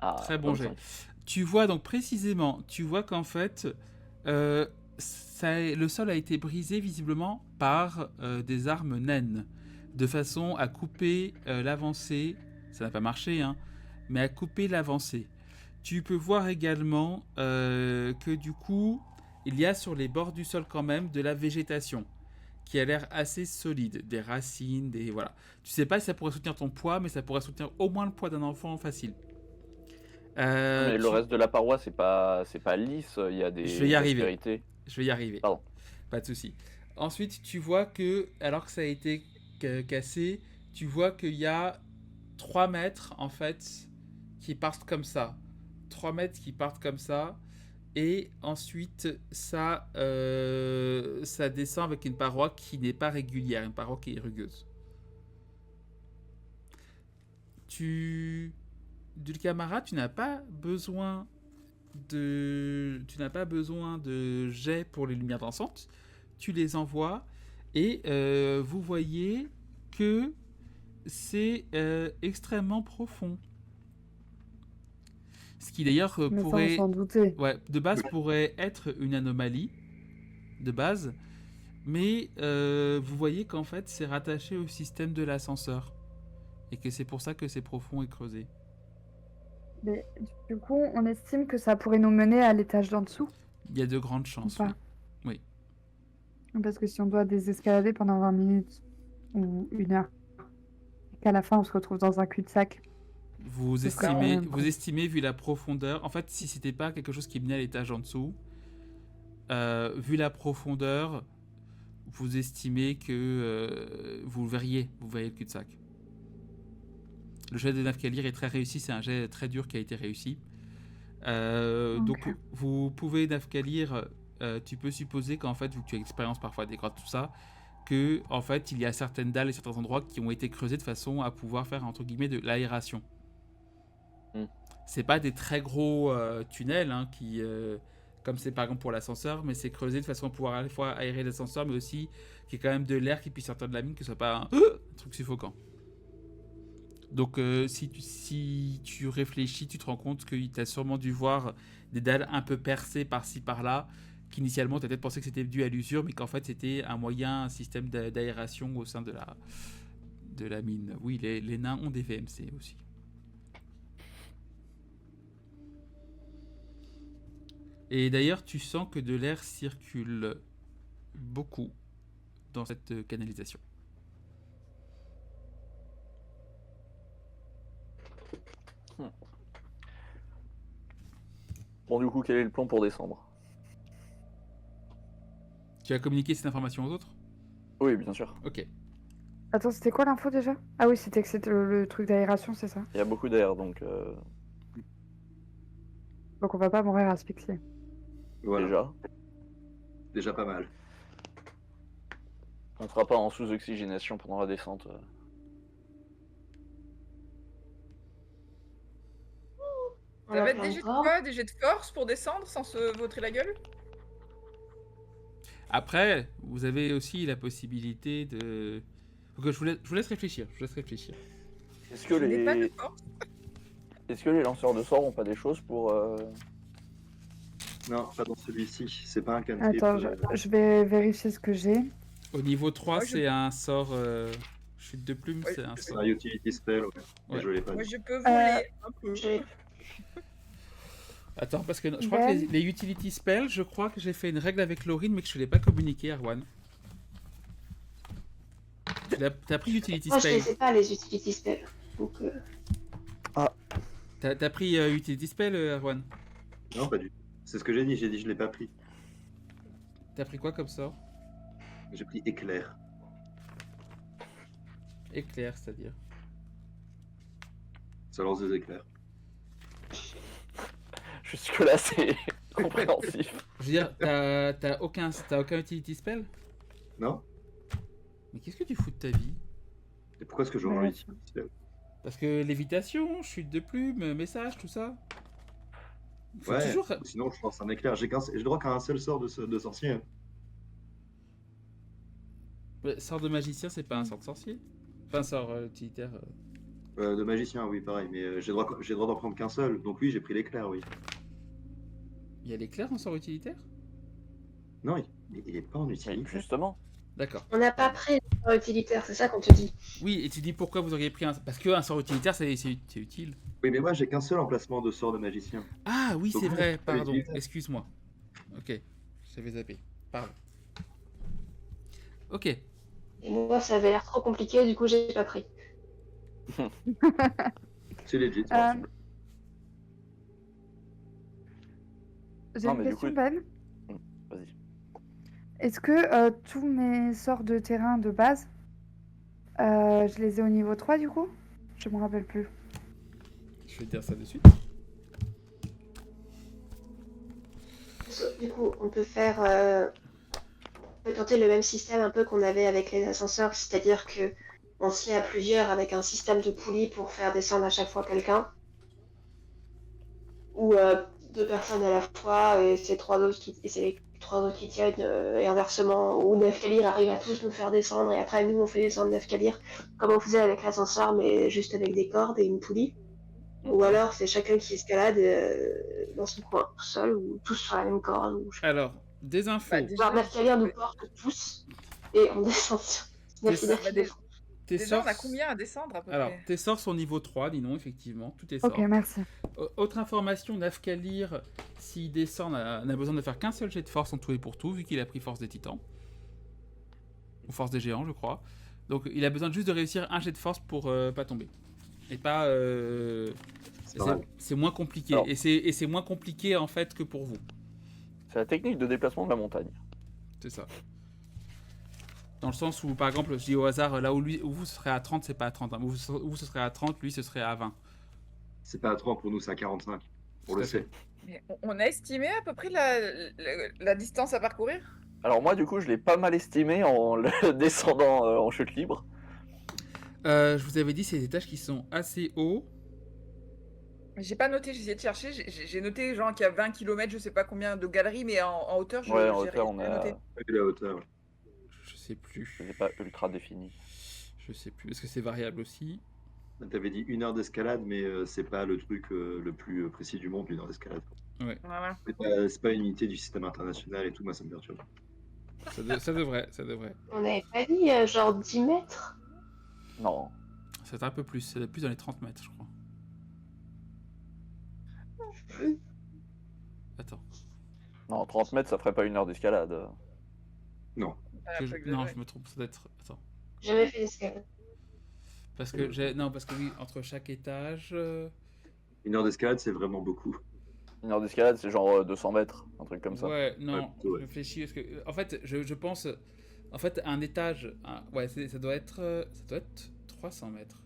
Ah, Très bon 25. jet. Tu vois donc précisément, tu vois qu'en fait, le sol a été brisé visiblement par des armes naines, de façon à couper l'avancée, ça n'a pas marché, hein, mais à couper l'avancée. Tu peux voir également que du coup, il y a sur les bords du sol quand même de la végétation, qui a l'air assez solide, des racines, des... Voilà. Tu sais pas si ça pourrait soutenir ton poids, mais ça pourrait soutenir au moins le poids d'un enfant facile. Mais le reste de la paroi, c'est pas lisse, il y a des Je vais y arriver. aspérités. Je vais y arriver. Pardon. Pas de souci. Ensuite, tu vois que, alors que ça a été cassé, tu vois qu'il y a 3 mètres, en fait, qui partent comme ça. 3 mètres qui partent comme ça. Et ensuite, ça descend avec une paroi qui n'est pas régulière, une paroi qui est rugueuse. Dulcamara, tu n'as pas besoin de jet pour les lumières dansantes. Tu les envoies et vous voyez que c'est extrêmement profond. Ce qui d'ailleurs Mais pourrait, sans douter. ouais, de base pourrait être une anomalie de base, mais vous voyez qu'en fait c'est rattaché au système de l'ascenseur et que c'est pour ça que c'est profond et creusé. Mais du coup, on estime que ça pourrait nous mener à l'étage d'en dessous, Il y a de grandes ou chances. pas? Oui. Parce que si on doit désescalader pendant 20 minutes ou 1 heure, et qu'à la fin on se retrouve dans un cul-de-sac. Vous Ce serait estimez, quand même con. vu la profondeur. En fait, si c'était pas quelque chose qui menait à l'étage en dessous, vu la profondeur, vous estimez que vous verriez le cul-de-sac. Le jet de Nafkalir est très réussi, c'est un jet très dur qui a été réussi. Donc vous pouvez, Nafkalir, tu peux supposer qu'en fait, vu que tu as l'expérience parfois des grottes, tout ça, que en fait il y a certaines dalles et certains endroits qui ont été creusés de façon à pouvoir faire entre guillemets de l'aération. C'est pas des très gros tunnels hein, qui comme c'est par exemple pour l'ascenseur, mais c'est creusé de façon à pouvoir à la fois aérer l'ascenseur, mais aussi qu'il y ait quand même de l'air qui puisse sortir de la mine, que ce soit pas un truc suffocant. Donc si tu réfléchis, tu te rends compte que tu as sûrement dû voir des dalles un peu percées par-ci par-là, qu'initialement tu as peut-être pensé que c'était dû à l'usure, mais qu'en fait c'était un système d'aération au sein de la mine. Oui, les nains ont des VMC aussi. Et d'ailleurs, tu sens que de l'air circule beaucoup dans cette canalisation. Bon, du coup, quel est le plan pour descendre? Tu as communiqué cette information aux autres? Oui, bien sûr. Ok. Attends, c'était quoi l'info déjà? Ah oui, c'était que c'était le truc d'aération, c'est ça? Il y a beaucoup d'air, donc Donc on va pas mourir asphyxié. Voilà. Déjà pas mal. On ne sera pas en sous-oxygénation pendant la descente. Ça va être des jets de quoi? Des jets de force pour descendre sans se vautrer la gueule? Après, vous avez aussi la possibilité de... Donc, je vous laisse réfléchir. Est-ce que Je n'ai pas de les... force. Est-ce que les lanceurs de sorts ont pas des choses pour... Non, pas dans celui-ci. C'est pas un cantrip. Attends, je vais vérifier ce que j'ai. Au niveau 3, Moi, c'est un sort... chute de plume, Ouais, c'est un C'est sort. un utility spell, ouais. Ouais. Je l'ai pas Moi, dit. je peux voler un peu. Attends, parce que je crois que les utility spells, je crois que j'ai fait une règle avec Laurine, mais que je ne l'ai pas communiqué, Erwan. T'as pris utility Moi, je les spell. sais pas, les utility spells. Donc, T'as pris utility spell, Erwan. Non, pas du tout. C'est ce que j'ai dit je l'ai pas pris. T'as pris quoi comme sort? J'ai pris éclair. Éclair, c'est-à-dire. Ça lance des éclairs. Jusque-là, c'est compréhensif. Je veux dire, t'as aucun utility spell? Non? Mais qu'est-ce que tu fous de ta vie? Et pourquoi est-ce que j'aurais un Ouais. utility spell? Parce que lévitation, chute de plume, message, tout ça. Faut Ouais, toujours... sinon je lance un éclair. J'ai le droit qu'à un seul sort de sorcier. Hein. Sort de magicien, c'est pas un sort de sorcier. Enfin, sort utilitaire. De magicien, oui, pareil. Mais j'ai le droit d'en prendre qu'un seul. Donc oui, j'ai pris l'éclair, oui. Il y a l'éclair en sort utilitaire? Non, il est pas en Mais utilité. justement. D'accord. on n'a pas pris le sort utilitaire, c'est ça qu'on te dit. Oui, et tu dis pourquoi vous auriez pris un... Parce qu'un sort utilitaire, c'est utile. Oui, mais moi j'ai qu'un seul emplacement de sort de magicien. Ah oui, Donc c'est vous, vrai, vous pouvez pardon. l'utiliser. Excuse-moi. Ok, j'avais zappé. Pardon. Ok. Et moi, ça avait l'air trop compliqué, du coup, j'ai pas pris. C'est legit. J'ai Non, une mais du question, coup- Ben. Vas-y. Est-ce que tous mes sorts de terrain de base, je les ai au niveau 3 du coup? Je me rappelle plus. Je vais te dire ça de suite. Du coup, on peut faire... on peut tenter le même système un peu qu'on avait avec les ascenseurs, c'est-à-dire que on se met à plusieurs avec un système de poulies pour faire descendre à chaque fois quelqu'un. Ou 2 personnes à la fois, et c'est les 3 autres qui tiennent, et inversement, ou Nefkalir arrive à tous nous faire descendre, et après nous on fait descendre Nefkalir, comme on faisait avec l'ascenseur, mais juste avec des cordes et une poulie. Ou alors c'est chacun qui escalade dans son coin, tout seul, ou tous sur la même corde. Ou... Alors, des infos. Bah, déjà, Voire Nefkalir nous porte tous, et on descend sur Nefkalir Bah, qui défend. Tes déjà, sorts... on a combien à descendre à peu Alors, près? tes sorts sont niveau 3, dis non, effectivement. Tout est Ok, sort. merci. Autre information, Nafkalir, s'il descend, n'a besoin de faire qu'un seul jet de force en tout et pour tout, vu qu'il a pris force des titans. Ou force des géants, je crois. Donc il a besoin juste de réussir un jet de force pour pas tomber. Et pas... C'est pas mal. c'est moins compliqué. Alors. Et c'est moins compliqué en fait que pour vous. C'est la technique de déplacement de la montagne. C'est ça. Dans le sens où, par exemple, je dis au hasard, là où vous ce serait à 30, c'est pas à 30. Hein. Où ce serait à 30, lui ce serait à 20. C'est pas à 30 pour nous, c'est à 45. On Tout le à fait. sait. Mais on a estimé à peu près la distance à parcourir? Alors moi, du coup, je l'ai pas mal estimé en le descendant en chute libre. Je vous avais dit, c'est des étages qui sont assez hauts. J'ai pas noté, j'ai essayé de chercher. J'ai noté genre qu'il y a 20 km, je sais pas combien de galeries, mais en hauteur, Ouais, en j'ai hauteur, rien on a... noté. Et la hauteur, ouais. Je sais plus. Je l'ai pas ultra défini. Je sais plus. Est-ce que c'est variable aussi? T'avais dit 1 heure d'escalade, mais c'est pas le truc le plus précis du monde, 1 heure d'escalade. Voilà. C'est pas une unité du système international et tout, moi ça me perturbe. Ça devrait. On n'avait pas dit genre 10 mètres? Non. C'est un peu plus. C'est plus dans les 30 mètres, je crois. Attends. Non, 30 mètres, ça ferait pas 1 heure d'escalade. Non. Ah, Non, faut exagérer. je me trompe. Ça doit être. Attends. Jamais fait d'escalade. Parce que non, parce que oui, entre chaque étage. 1 heure d'escalade, c'est vraiment beaucoup. 1 heure d'escalade, c'est genre 200 mètres, un truc comme ça. Ouais, non. plutôt, ouais. Je réfléchis parce que, en fait, je pense, en fait, un étage, ouais, ça doit être 300 mètres.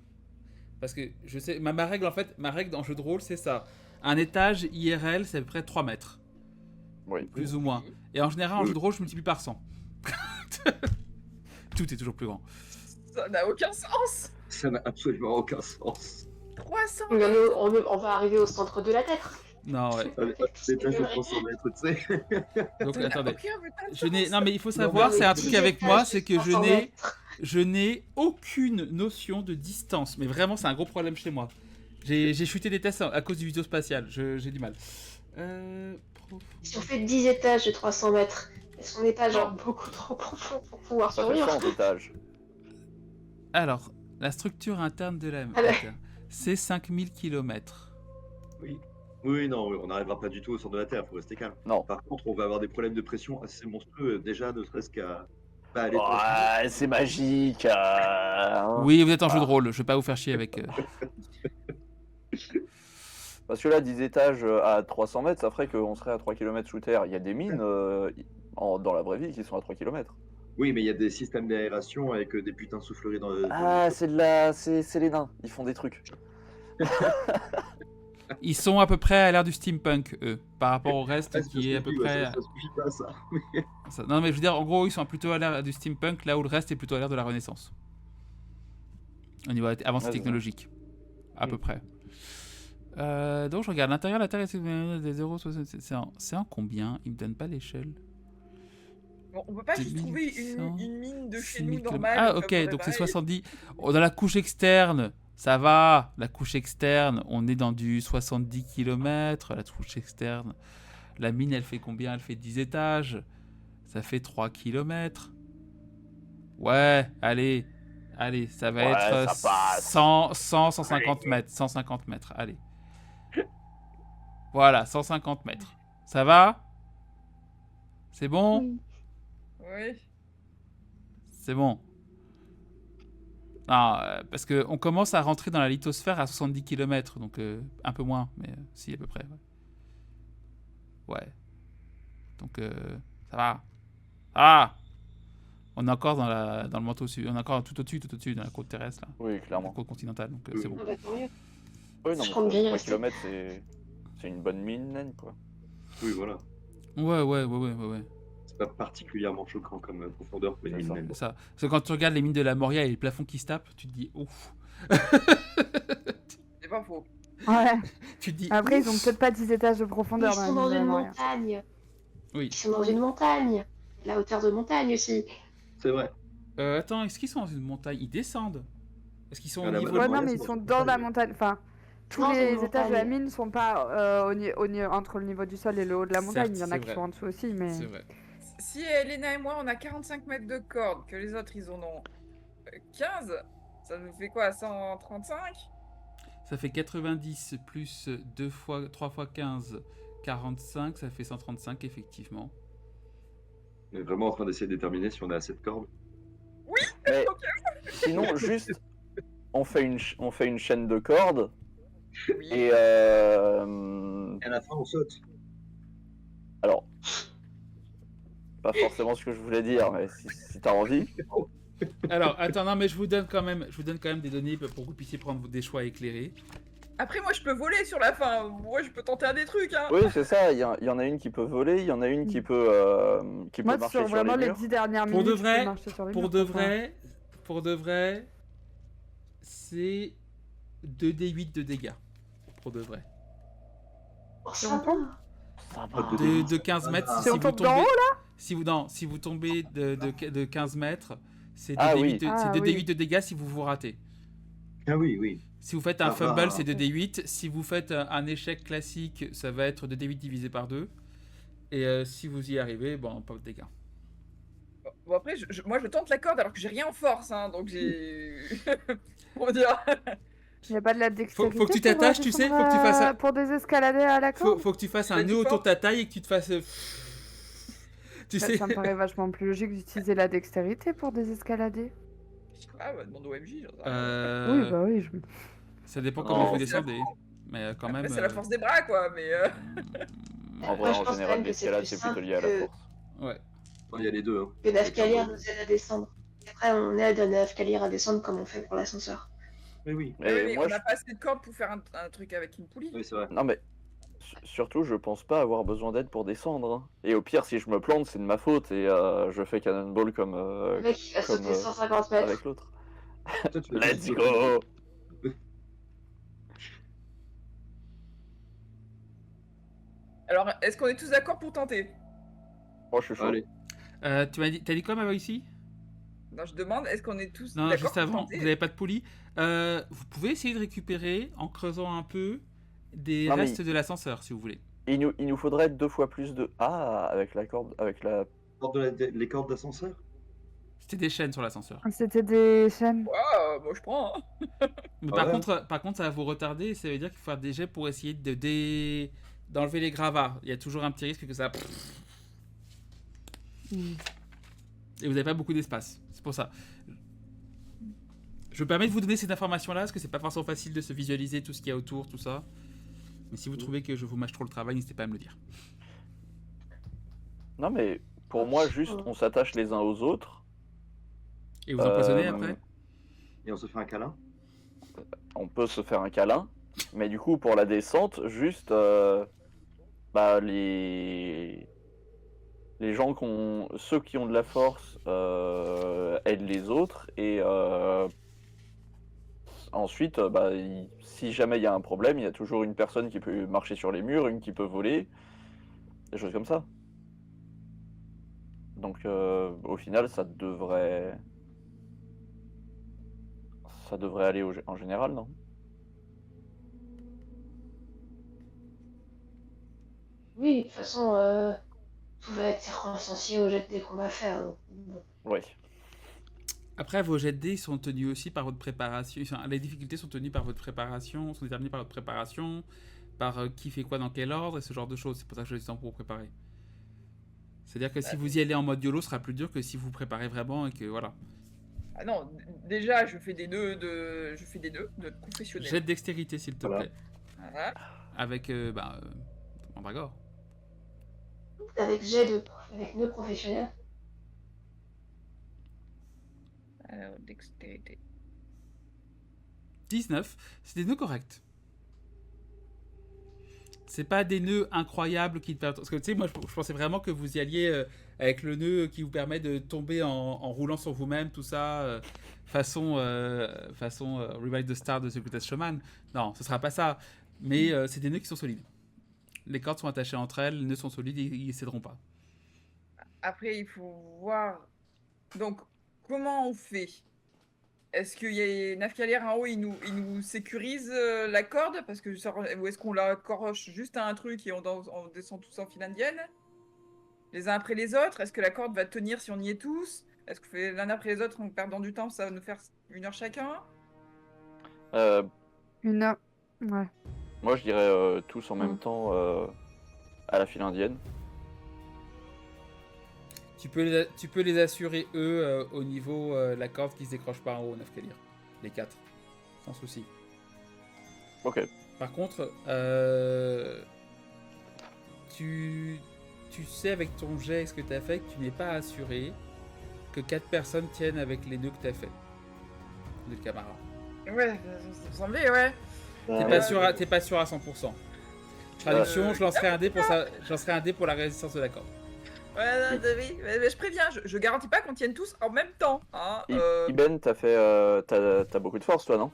Parce que je sais, ma règle en fait, ma règle dans le jeu de rôle, c'est ça. Un étage IRL, c'est à peu près 3 mètres, Oui. plus ou moins. Et en général, en jeu de rôle, je multiplie par 100. Tout est toujours plus grand. Ça n'a aucun sens. Ça n'a absolument aucun sens. 300 Mais on va arriver au centre de la Terre. Non, ouais. L'étage de 300 mètres, tu sais. Donc, Ça n'a attendez. aucun putain de Je n'ai, sens. non, mais il faut Non, savoir, mais c'est un 10 truc avec étages moi, de c'est que 300 mètres. je n'ai aucune notion de distance. Mais vraiment, c'est un gros problème chez moi. J'ai chuté des tests à cause du vidéo spatial. J'ai du mal. Si on fait 10 étages de 300 mètres, est-ce qu'on n'est pas genre beaucoup trop profond pour pouvoir Ça fait survivre? 100 étages. Alors, la structure interne de la Ah bah. Terre, c'est 5000 km. Oui, non, on n'arrivera pas du tout au centre de la Terre, faut rester calme. Non. Par contre, on va avoir des problèmes de pression assez monstrueux, déjà, ne serait-ce qu'à pas aller Ouais, c'est magique. Hein. Oui, vous êtes en jeu de rôle, je vais pas vous faire chier avec. Parce que là, 10 étages à 300 mètres, ça ferait qu'on serait à 3 km sous terre. Il y a des mines dans la vraie vie qui sont à 3 km. Oui, mais il y a des systèmes d'aération avec des putains de souffleries dans le. Ah, c'est les nains. Ils font des trucs. Ils sont à peu près à l'ère du steampunk, eux, par rapport au reste Ouais, ça qui est à peu suffit, près. Ça suffit pas, ça. Non, mais je veux dire, en gros, ils sont plutôt à l'ère du steampunk, là où le reste est plutôt à l'ère de la Renaissance. Au niveau avancée Ouais, technologique, à peu près. Donc je regarde l'intérieur, la Terre est des 0,60. C'est en combien? Il me donne pas l'échelle. Bon, on peut pas juste trouver 2100, une mine de chez 6000 nous normale. Ah, comme ok, on donc a c'est pareil. 70. Oh, dans la couche externe, ça va. La couche externe, on est dans du 70 km. La couche externe, la mine, elle fait combien? Elle fait 10 étages. Ça fait 3 km. Ouais, allez, ça va Ouais, être ça passe. 150 mètres. 150 mètres, allez. Voilà, 150 mètres. Ça va? C'est bon? Oui. C'est bon. Non, parce qu'on commence à rentrer dans la lithosphère à 70 km, donc un peu moins, mais si, à peu près. Ouais. Donc, ça va. Ah! On est encore dans le manteau sud, on est encore tout au-dessus, dans la côte terrestre, là. Oui, La clairement. côte continentale, donc c'est bon. Ah bah, tant mieux. Oui, non, Je mais compte bien y 3 rester. km, c'est une bonne mine naine, quoi. Oui, voilà. Ouais. C'est pas particulièrement choquant comme profondeur pour une C'est mine ça. naine. C'est ça. Parce que quand tu regardes les mines de la Moria et les plafonds qui se tapent, tu te dis ouf. C'est pas faux. Ouais. Tu te dis Après, ouf. ils ont peut-être pas 10 étages de profondeur Ils sont dans dans la une mine de la Moria. montagne. Oui. Ils sont dans une montagne. La hauteur de montagne aussi. C'est vrai. Attends, est-ce qu'ils sont dans une montagne? Ils descendent? Est-ce qu'ils sont Ah, au la niveau Ouais, Moria, non, mais c'est ils dans sont une dans la montagne. montagne. Enfin, tous Non, c'est les une étages de la montagne. mine sont pas entre le niveau du sol et le haut de la montagne. Certes, Il y en a c'est qui vrai. sont en dessous aussi, mais. C'est vrai. Si Elena et moi, on a 45 mètres de corde, que les autres, ils en ont 15, ça nous fait quoi, 135? Ça fait 90 plus 3 fois 15, 45, ça fait 135 effectivement. On est vraiment en train d'essayer de déterminer si on a assez de cordes. Mais sinon, juste, on fait une chaîne de cordes Oui. et Et à la fin, on saute. alors, pas forcément ce que je voulais dire, mais si t'as envie. Alors, attends, non, mais je vous donne quand même des données pour que vous puissiez prendre des choix éclairés. Après, moi, je peux voler sur la fin. Moi, je peux tenter un des trucs, hein. Oui, c'est ça, il y en a une qui peut voler, il y en a une qui peut Moi, marcher sur sur vraiment les les murs. 10 dernières Pour minutes, de je peux vrai, marcher sur les pour murs, de quoi. vrai, c'est 2d8 de dégâts. Pour de vrai. Oh, Si ça on tombe va. Ça Ah, va. De 15 mètres, Ah, si Si on vous tombe d'en tombez... haut, Si vous tombez de 15 mètres, c'est 2d8 Ah oui. Ah oui. de dégâts si vous ratez. Ah oui, oui. Si vous faites un Ah fumble, bah. c'est 2d8. Si vous faites un échec classique, ça va être 2d8 divisé par 2. Et si vous y arrivez, bon, pas de dégâts. Bon, après, moi, je tente la corde alors que j'ai rien en force, hein. Donc, j'ai. Comment dire? Il n'y a pas de la dextérité. Faut que tu pour, t'attaches, tu sais, descendre faut que tu fasses à- un- Pour désescalader à la corde. Faut que tu fasses Tu un l'as dit nœud autour de fort. ta taille et que tu te fasses... Tu Bah, sais. ça me paraît vachement plus logique d'utiliser la dextérité pour désescalader. Ah, bah, demande au MJ, j'en sais rien. Euh, Oui, bah oui. Ça dépend Non, comment vous c'est descendez. Mais quand Après, même... c'est la force des bras, quoi. Mais. En Moi, vrai, je en pense quand général, même que c'est l'escalade, plus c'est plutôt simple lié à la que- force. Ouais. Il y a les deux. Hein. Que Nafkalir nous aide à descendre. Après, on aide Nafkalir à descendre comme on fait pour l'ascenseur. Mais oui. Oui, mais moi, on n'a pas assez de cordes pour faire un truc avec une poulie. Oui, c'est vrai. Non mais surtout, je pense pas avoir besoin d'aide pour descendre, hein. Et au pire, si je me plante, c'est de ma faute et je fais cannonball comme Le mec, il va comme, sauter 150 mètres. avec l'autre. Toi, tu vas Let's juste go. Alors, est-ce qu'on est tous d'accord pour tenter? Oh, je suis chaud. Allez. T'as dit quoi, Mama, ici? Non, je demande, est-ce qu'on est tous Non, d'accord juste pour avant, tenter? vous n'avez pas de poulie. Vous pouvez essayer de récupérer, en creusant un peu, des Non, mais- restes de l'ascenseur, si vous voulez. Il nous faudrait 2 fois plus de avec la corde, avec la. Les cordes d'ascenseur. C'était des chaînes sur l'ascenseur. C'était des chaînes. Ouais, moi je prends. Hein. Mais Ah par ouais. contre, ça va vous retarder et ça veut dire qu'il faut faire des jets pour essayer d'enlever les gravats. Il y a toujours un petit risque que ça... Hmm. Et vous n'avez pas beaucoup d'espace. C'est pour ça. Je me permets de vous donner cette information-là, parce que c'est pas forcément facile de se visualiser tout ce qu'il y a autour, tout ça. Mais si vous trouvez que je vous mâche trop le travail, n'hésitez pas à me le dire. Non mais pour moi, juste, on s'attache les uns aux autres. Et vous empoisonnez Euh, après? Et on se fait un câlin. On peut se faire un câlin, mais du coup, pour la descente, juste, bah les gens ceux qui ont de la force aident les autres et ensuite, bah, si jamais il y a un problème, il y a toujours une personne qui peut marcher sur les murs, une qui peut voler, des choses comme ça. Donc au final, ça devrait aller en général, non? Oui, de toute façon, tout va être circonstancié au jet de dés qu'on va faire. Donc, bon. Oui. Après, vos jets de dés sont tenus aussi par votre préparation. Enfin, les difficultés sont tenues par votre préparation, sont déterminées par votre préparation, par qui fait quoi dans quel ordre et ce genre de choses. C'est pour ça que je laisse le temps pour vous préparer. C'est-à-dire que si vous y allez en mode YOLO, ce sera plus dur que si vous préparez vraiment et que voilà. Ah non, déjà je fais des nœuds de confessionnels. Jet de dextérité, s'il te Voilà. plaît. Voilà. Avec Mandragore. Avec avec nœud professionnel. Alors, dextérité. 19, c'est des nœuds corrects. C'est pas des nœuds incroyables qui te permettent... Parce que tu sais, moi je pensais vraiment que vous y alliez avec le nœud qui vous permet de tomber en roulant sur vous-même, tout ça, façon Revive the Star de The Greatest Showman. Non, ce sera pas ça. Mais c'est des nœuds qui sont solides. Les cordes sont attachées entre elles, les nœuds sont solides, ils ne céderont pas. Après, il faut voir. Donc, comment on fait? Est-ce qu'il y a Nafkalir en haut, il nous sécurise la corde parce que ou est-ce qu'on la accroche juste à un truc et on descend tous en file indienne? Les uns après les autres? Est-ce que la corde va tenir si on y est tous? Est-ce qu'on fait l'un après les autres en perdant du temps? Ça va nous faire 1 heure chacun? Une heure. Ouais. Moi, je dirais tous en même temps à la file indienne. Tu peux les assurer, eux, au niveau la corde qui se décroche pas en haut, Nafkalir. Les 4. Sans souci. Ok. Par contre, tu tu sais avec ton jet, ce que tu as fait, que tu n'es pas assuré que 4 personnes tiennent avec les 2 que tu as fait. De camarades. Ouais, ça me semblait, ouais. T'es Bah, pas sûr à 100%. Traduction, je lancerai un dé pour ça, je lancerai un dé pour la résistance de la corde. Ouais, oui, mais je préviens, je garantis pas qu'on tienne tous en même temps. Hein, Iben, t'as fait, t'as beaucoup de force, toi, non?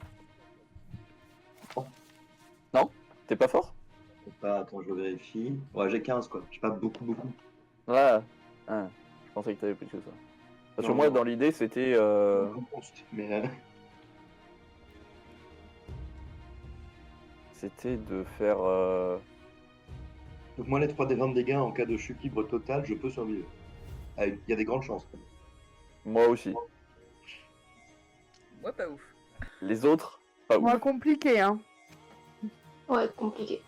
Non? T'es pas fort? Attends, je vérifie. Ouais, j'ai 15 quoi. J'ai pas beaucoup. Ouais. Ah, je pensais que t'avais plus que ça. Parce que Non, moi, non. dans l'idée, c'était... Mais C'était de faire... donc moi les 3 des 20 de dégâts en cas de chute libre totale, je peux survivre. Ah, il y a des grandes chances. Moi aussi. Moi, pas ouf. Les autres, pas ouf. Moins compliqué, hein. Ouais, compliqué.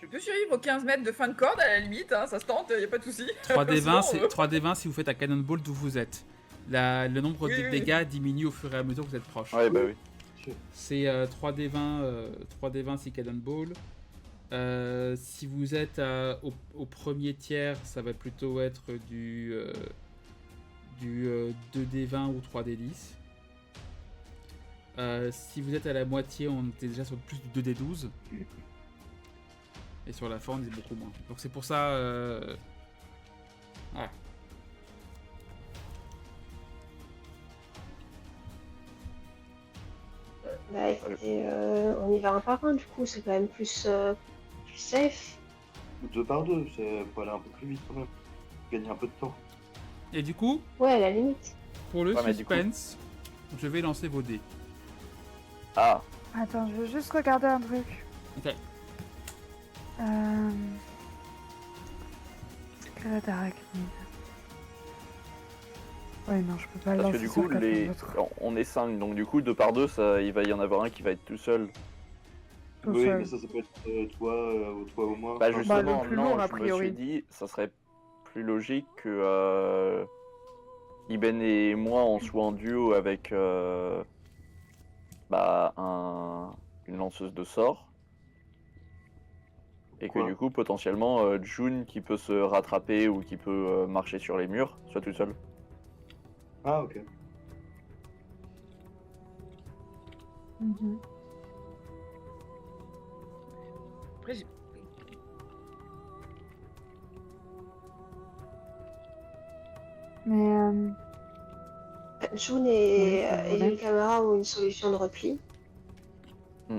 Je peux survivre aux 15 mètres de fin de corde à la limite, hein, ça se tente, y a pas de souci. 3d20, Sinon, 3d20 si vous faites un cannonball d'où vous êtes. Le nombre Oui, de oui. dégâts diminue au fur et à mesure que vous êtes proche. Ouais, bah oui. C'est 3d20 si cannonball. Si vous êtes au premier tiers, ça va plutôt être du 2d20 ou 3d10. Si vous êtes à la moitié, on était déjà sur plus du 2d12. Et sur la fin, on est beaucoup moins. Donc c'est pour ça... Ouais. Bah écoutez, on y va un par un, du coup, c'est quand même plus safe. 2 par 2, c'est pour aller un peu plus vite quand même. Gagner un peu de temps. Et du coup, Ouais, à la limite. pour le Ouais, mais du coup- suspense, je vais lancer vos dés. Ah, Attends, je veux juste regarder un truc. Ok. Squelette arachnide. Ouais, non, je peux pas le parce que lancer du sur coup, quelqu'un d'autre. on est 5, donc du coup, 2 par 2, ça, il va y en avoir un qui va être tout seul. Tout Oui, seul. mais ça peut être toi ou moi. Bah Enfin, justement, le plus non, lourd, a je me priori. suis dit, ça serait plus logique que Iben et moi, on soit en duo avec une lanceuse de sorts. Et que Pourquoi du coup, potentiellement, June qui peut se rattraper ou qui peut marcher sur les murs, soit tout seul. Ah, ok. Mhm. Après, j'ai- Mais June Oui, et, si vous et voulez. les caméras ont une solution de repli. Hmm.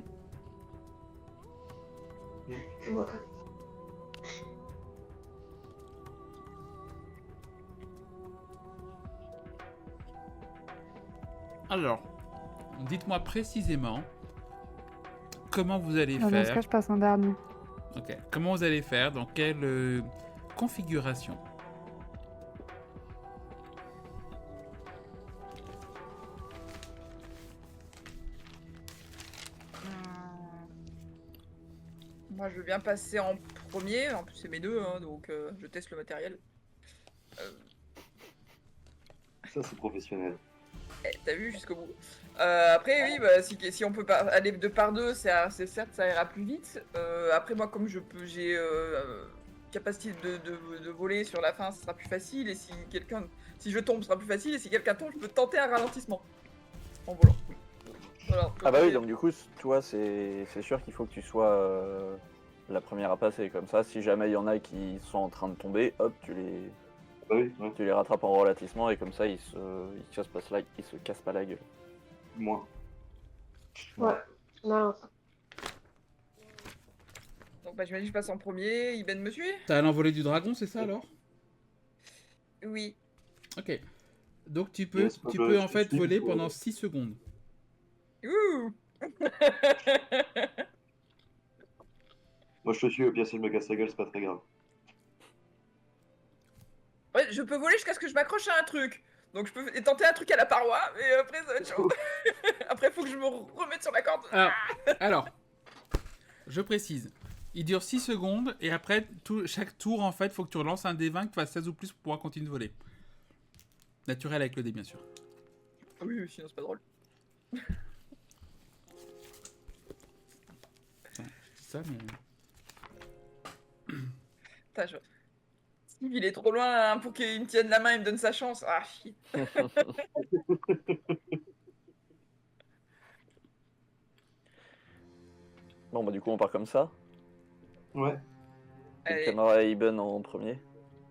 Moi, quand même. Alors, dites-moi précisément comment vous allez dans ce faire. cas, je passe en dernier. Ok. Comment vous allez faire, dans quelle configuration. Moi, je veux bien passer en premier. En plus, c'est mes deux, hein, donc je teste le matériel. Ça, c'est professionnel. T'as vu jusqu'au bout. Après, oui, bah, si on peut pas aller 2 par 2, c'est certes, ça ira plus vite. Après, moi, comme j'ai capacité de voler sur la fin, ce sera plus facile. Et si je tombe, ce sera plus facile. Et si quelqu'un tombe, je peux tenter un ralentissement en volant. Voilà, Ah bah oui, côté- donc du coup, toi, c'est sûr qu'il faut que tu sois la première à passer. Comme ça, si jamais il y en a qui sont en train de tomber, hop, Bah oui, ouais. tu les rattrapes en ralentissement et comme ça, ils se cassent pas la gueule. Moins. Ouais, non, Donc, bah, j'imagine que je passe en premier. Iben me suit? T'as l'envolée du dragon, c'est ça alors? Oui. Ok. Donc tu peux, Yes, tu bah, peux je en te fait suis, voler faut- pendant 6 secondes. Ouh. Moi, je te suis, au pire, si je me casse la gueule, c'est pas très grave. Ouais, je peux voler jusqu'à ce que je m'accroche à un truc. Donc je peux tenter un truc à la paroi, mais après ça va être chaud. Après faut que je me remette sur la corde. Alors, je précise. Il dure 6 secondes et après, chaque tour, en fait, faut que tu relances un D20 qui fasse 16 ou plus pour pouvoir continuer de voler. Naturel avec le dé, bien sûr. Ah oui, sinon c'est pas drôle. C'est ça, mais... Putain, Steve, il est trop loin hein, pour qu'il me tienne la main et me donne sa chance. Ah, shit. Bon, bah, du coup, on part comme ça. Ouais, Le Allez. camarade Iben en premier.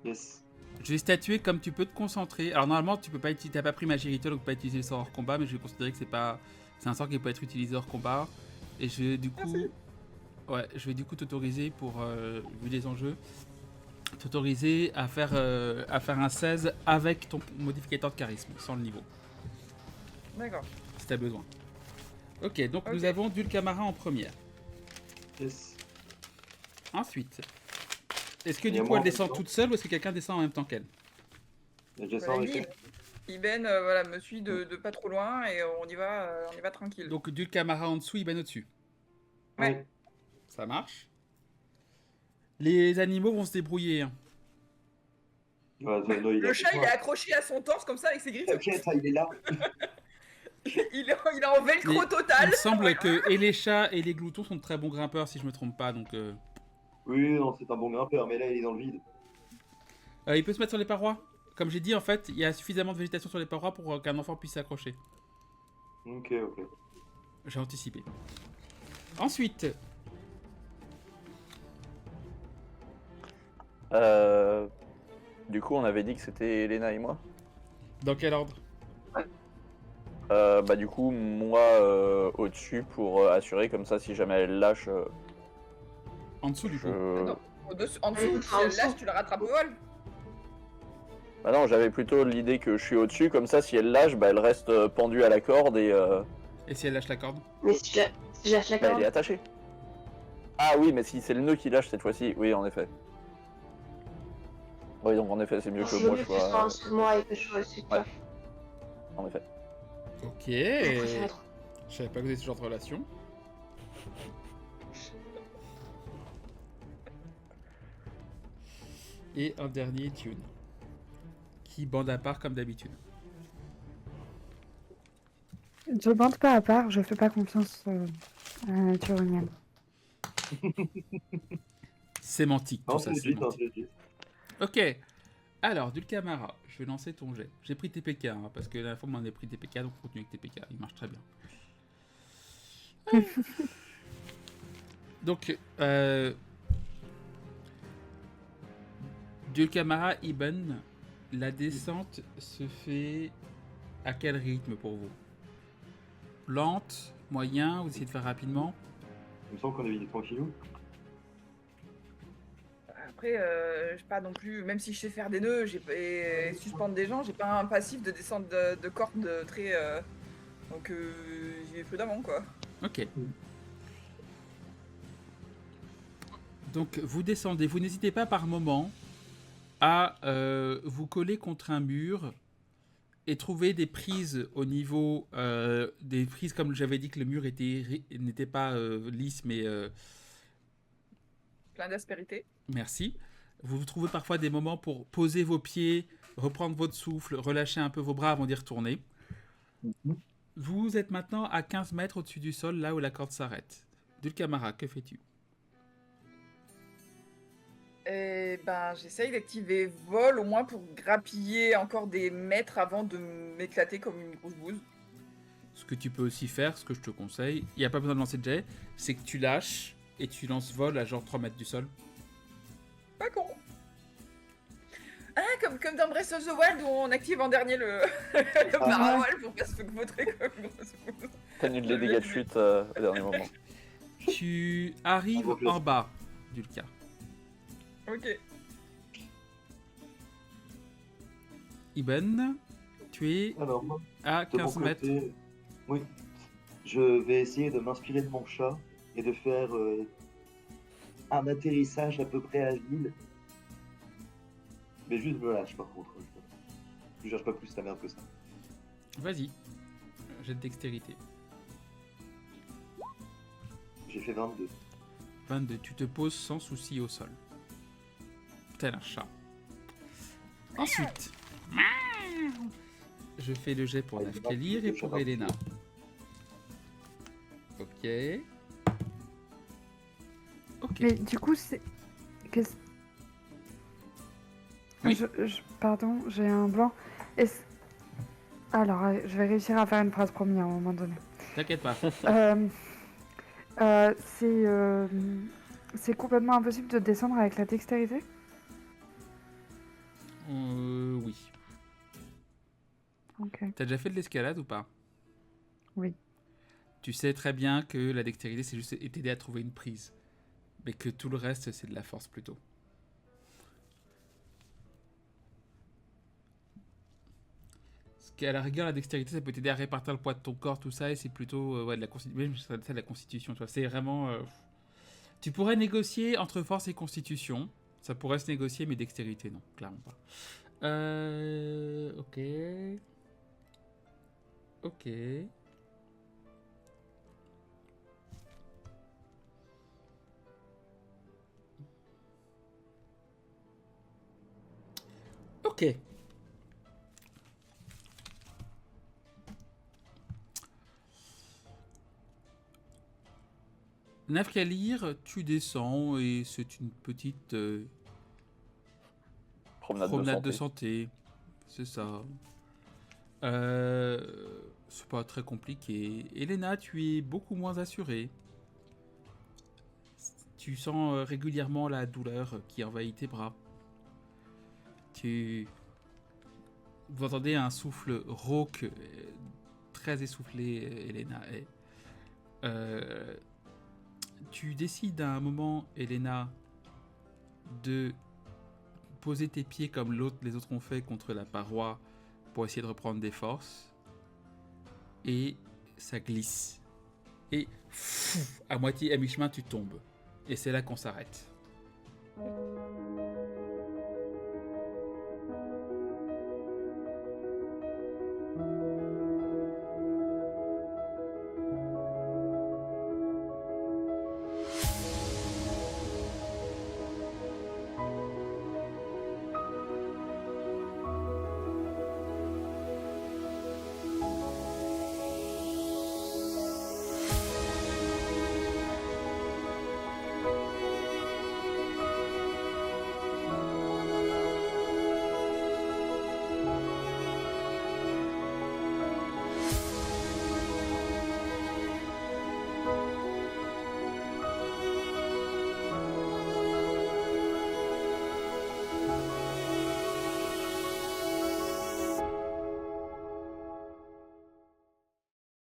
yes. Je vais statuer comme tu peux te concentrer. Alors normalement, tu peux pas utiliser, t'as pas pris Magirito, donc tu peux pas utiliser le sort hors combat, mais je vais considérer que c'est un sort qui peut être utilisé hors combat. Et je vais du coup, je vais du coup t'autoriser pour, vu les enjeux, t'autoriser à faire un 16 avec ton modificateur de charisme, sans le niveau, D'accord. si t'as besoin. Ok, donc Ok. nous avons Dulcamara en première. Yes. Ensuite, est-ce que Et du coup moi, elle en même descend temps. toute seule ou est-ce que quelqu'un descend en même temps qu'elle? Et j'ai ça Voilà, en Iben, effet. voilà, me suit de pas trop loin et on y va tranquille. Donc Dulcamara en dessous, Iben au-dessus. Ouais. Ça marche. Les animaux vont se débrouiller. Hein. Ouais, non, il Le chat, il est est accroché à son torse comme ça avec ses griffes. T'inquiète, il est là. il est en velcro Mais total. il semble que et les chats et les gloutons sont de très bons grimpeurs, si je me trompe pas. Donc, Oui, non, c'est un bon grimpeur, mais là, il est dans le vide. il peut se mettre sur les parois. Comme j'ai dit, en fait, il y a suffisamment de végétation sur les parois pour qu'un enfant puisse s'accrocher. Ok, ok. J'ai anticipé. Ensuite, Du coup, on avait dit que c'était Elena et moi. dans quel ordre? Bah, du coup, moi au-dessus pour assurer, comme ça, si jamais elle lâche, En dessous du coup. Non. En dessous, En si elle dessous. lâche, tu la rattrapes au vol. Bah non, j'avais plutôt l'idée que je suis au-dessus, comme ça, si elle lâche, bah, elle reste pendue à la corde et Et si elle lâche la corde? Mais si je lâche la bah, elle corde, est attachée. Ah oui, mais si c'est le nœud qui lâche cette fois-ci, oui, en effet. Oui, donc en effet, c'est mieux que c'est moi mieux je que tu sois en sois. dessous de moi et que je sois au-dessus de toi. Ouais. En effet. Ok. Je préfère être- Je savais pas que vous avez ce genre de relation. Et un dernier tune. Qui bande à part comme d'habitude. Je bande pas à part, je fais pas confiance à la nature humaine. Sémantique, tout Non, ça, c'est legit, hein, sémantique. c'est legit. Ok. Alors, Dulcamara, je vais lancer ton jet. J'ai pris TPK, hein, parce que la dernière fois, on m'en a pris TPK, donc on continue avec TPK. Il marche très bien. Donc, Dulcamara Ibn, la descente se fait à quel rythme pour vous? Lente, moyen, vous essayez de faire rapidement? Il me semble qu'on avait dit tranquillou. Après, je sais pas non plus, même si je sais faire des nœuds et suspendre des gens, j'ai pas un passif de descente de corde très. Donc j'y vais prudemment quoi. Ok. Donc vous descendez, vous n'hésitez pas par moment à vous coller contre un mur et trouver des prises au niveau des prises comme j'avais dit que le mur n'était pas lisse mais Plein d'aspérité. merci. Vous trouvez parfois des moments pour poser vos pieds, reprendre votre souffle, relâcher un peu vos bras avant d'y retourner. Vous êtes maintenant à 15 mètres au-dessus du sol, là où la corde s'arrête. Dulcamara, que fais-tu? Et ben, j'essaye d'activer vol au moins pour grappiller encore des mètres avant de m'éclater comme une grosse bouse. Ce que tu peux aussi faire, ce que je te conseille, il n'y a pas besoin de lancer de jet, c'est que tu lâches et tu lances vol à genre 3 mètres du sol. Pas con. Ah, comme dans Breath of the Wild où on active en dernier le paravol pour pas se vautrer comme une grosse bouse. T'annules les dégâts de chute au dernier moment. Tu arrives en bas, Dulca. Ok. Ibn, tu es Alors, moi, à de mon 15 mètres. côté, oui, je vais essayer de m'inspirer de mon chat et de faire un atterrissage à peu près agile. Mais juste me lâche par contre. Je cherche pas plus ta merde que ça. Vas-y, jet de dextérité. J'ai fait 22. 22, tu te poses sans souci au sol. Tel un chat. Ensuite, je fais le jet pour Nafkalir et pour Elena. Ok. Ok. Mais du coup, c'est. Oui. Pardon, j'ai un blanc. Est-ce- Alors, je vais réussir à faire une phrase promis à un moment donné. T'inquiète pas. Euh, c'est complètement impossible de descendre avec la dextérité? Oui. Ok. T'as déjà fait de l'escalade ou pas? Oui. Tu sais très bien que la dextérité, c'est juste t'aider à trouver une prise. Mais que tout le reste, c'est de la force plutôt. Parce qu'à la rigueur, la dextérité, ça peut t'aider à répartir le poids de ton corps, tout ça, et c'est plutôt ouais, de la constitution. Même ça, de la constitution, tu vois. C'est vraiment. Tu pourrais négocier entre force et constitution. Ça pourrait se négocier, mais dextérité, non, clairement pas. Ok. Ok. Ok. Nafkalir, tu descends et c'est une petite Promenade de de santé. santé. C'est ça. C'est pas très compliqué. Elena, tu es beaucoup moins assurée. Tu sens régulièrement la douleur qui envahit tes bras. Vous entendez un souffle rauque, très essoufflé, Elena. Euh, Tu décides à un moment, Elena, de poser tes pieds comme les autres ont fait contre la paroi pour essayer de reprendre des forces. Et ça glisse. Et à mi-chemin, tu tombes. Et c'est là qu'on s'arrête.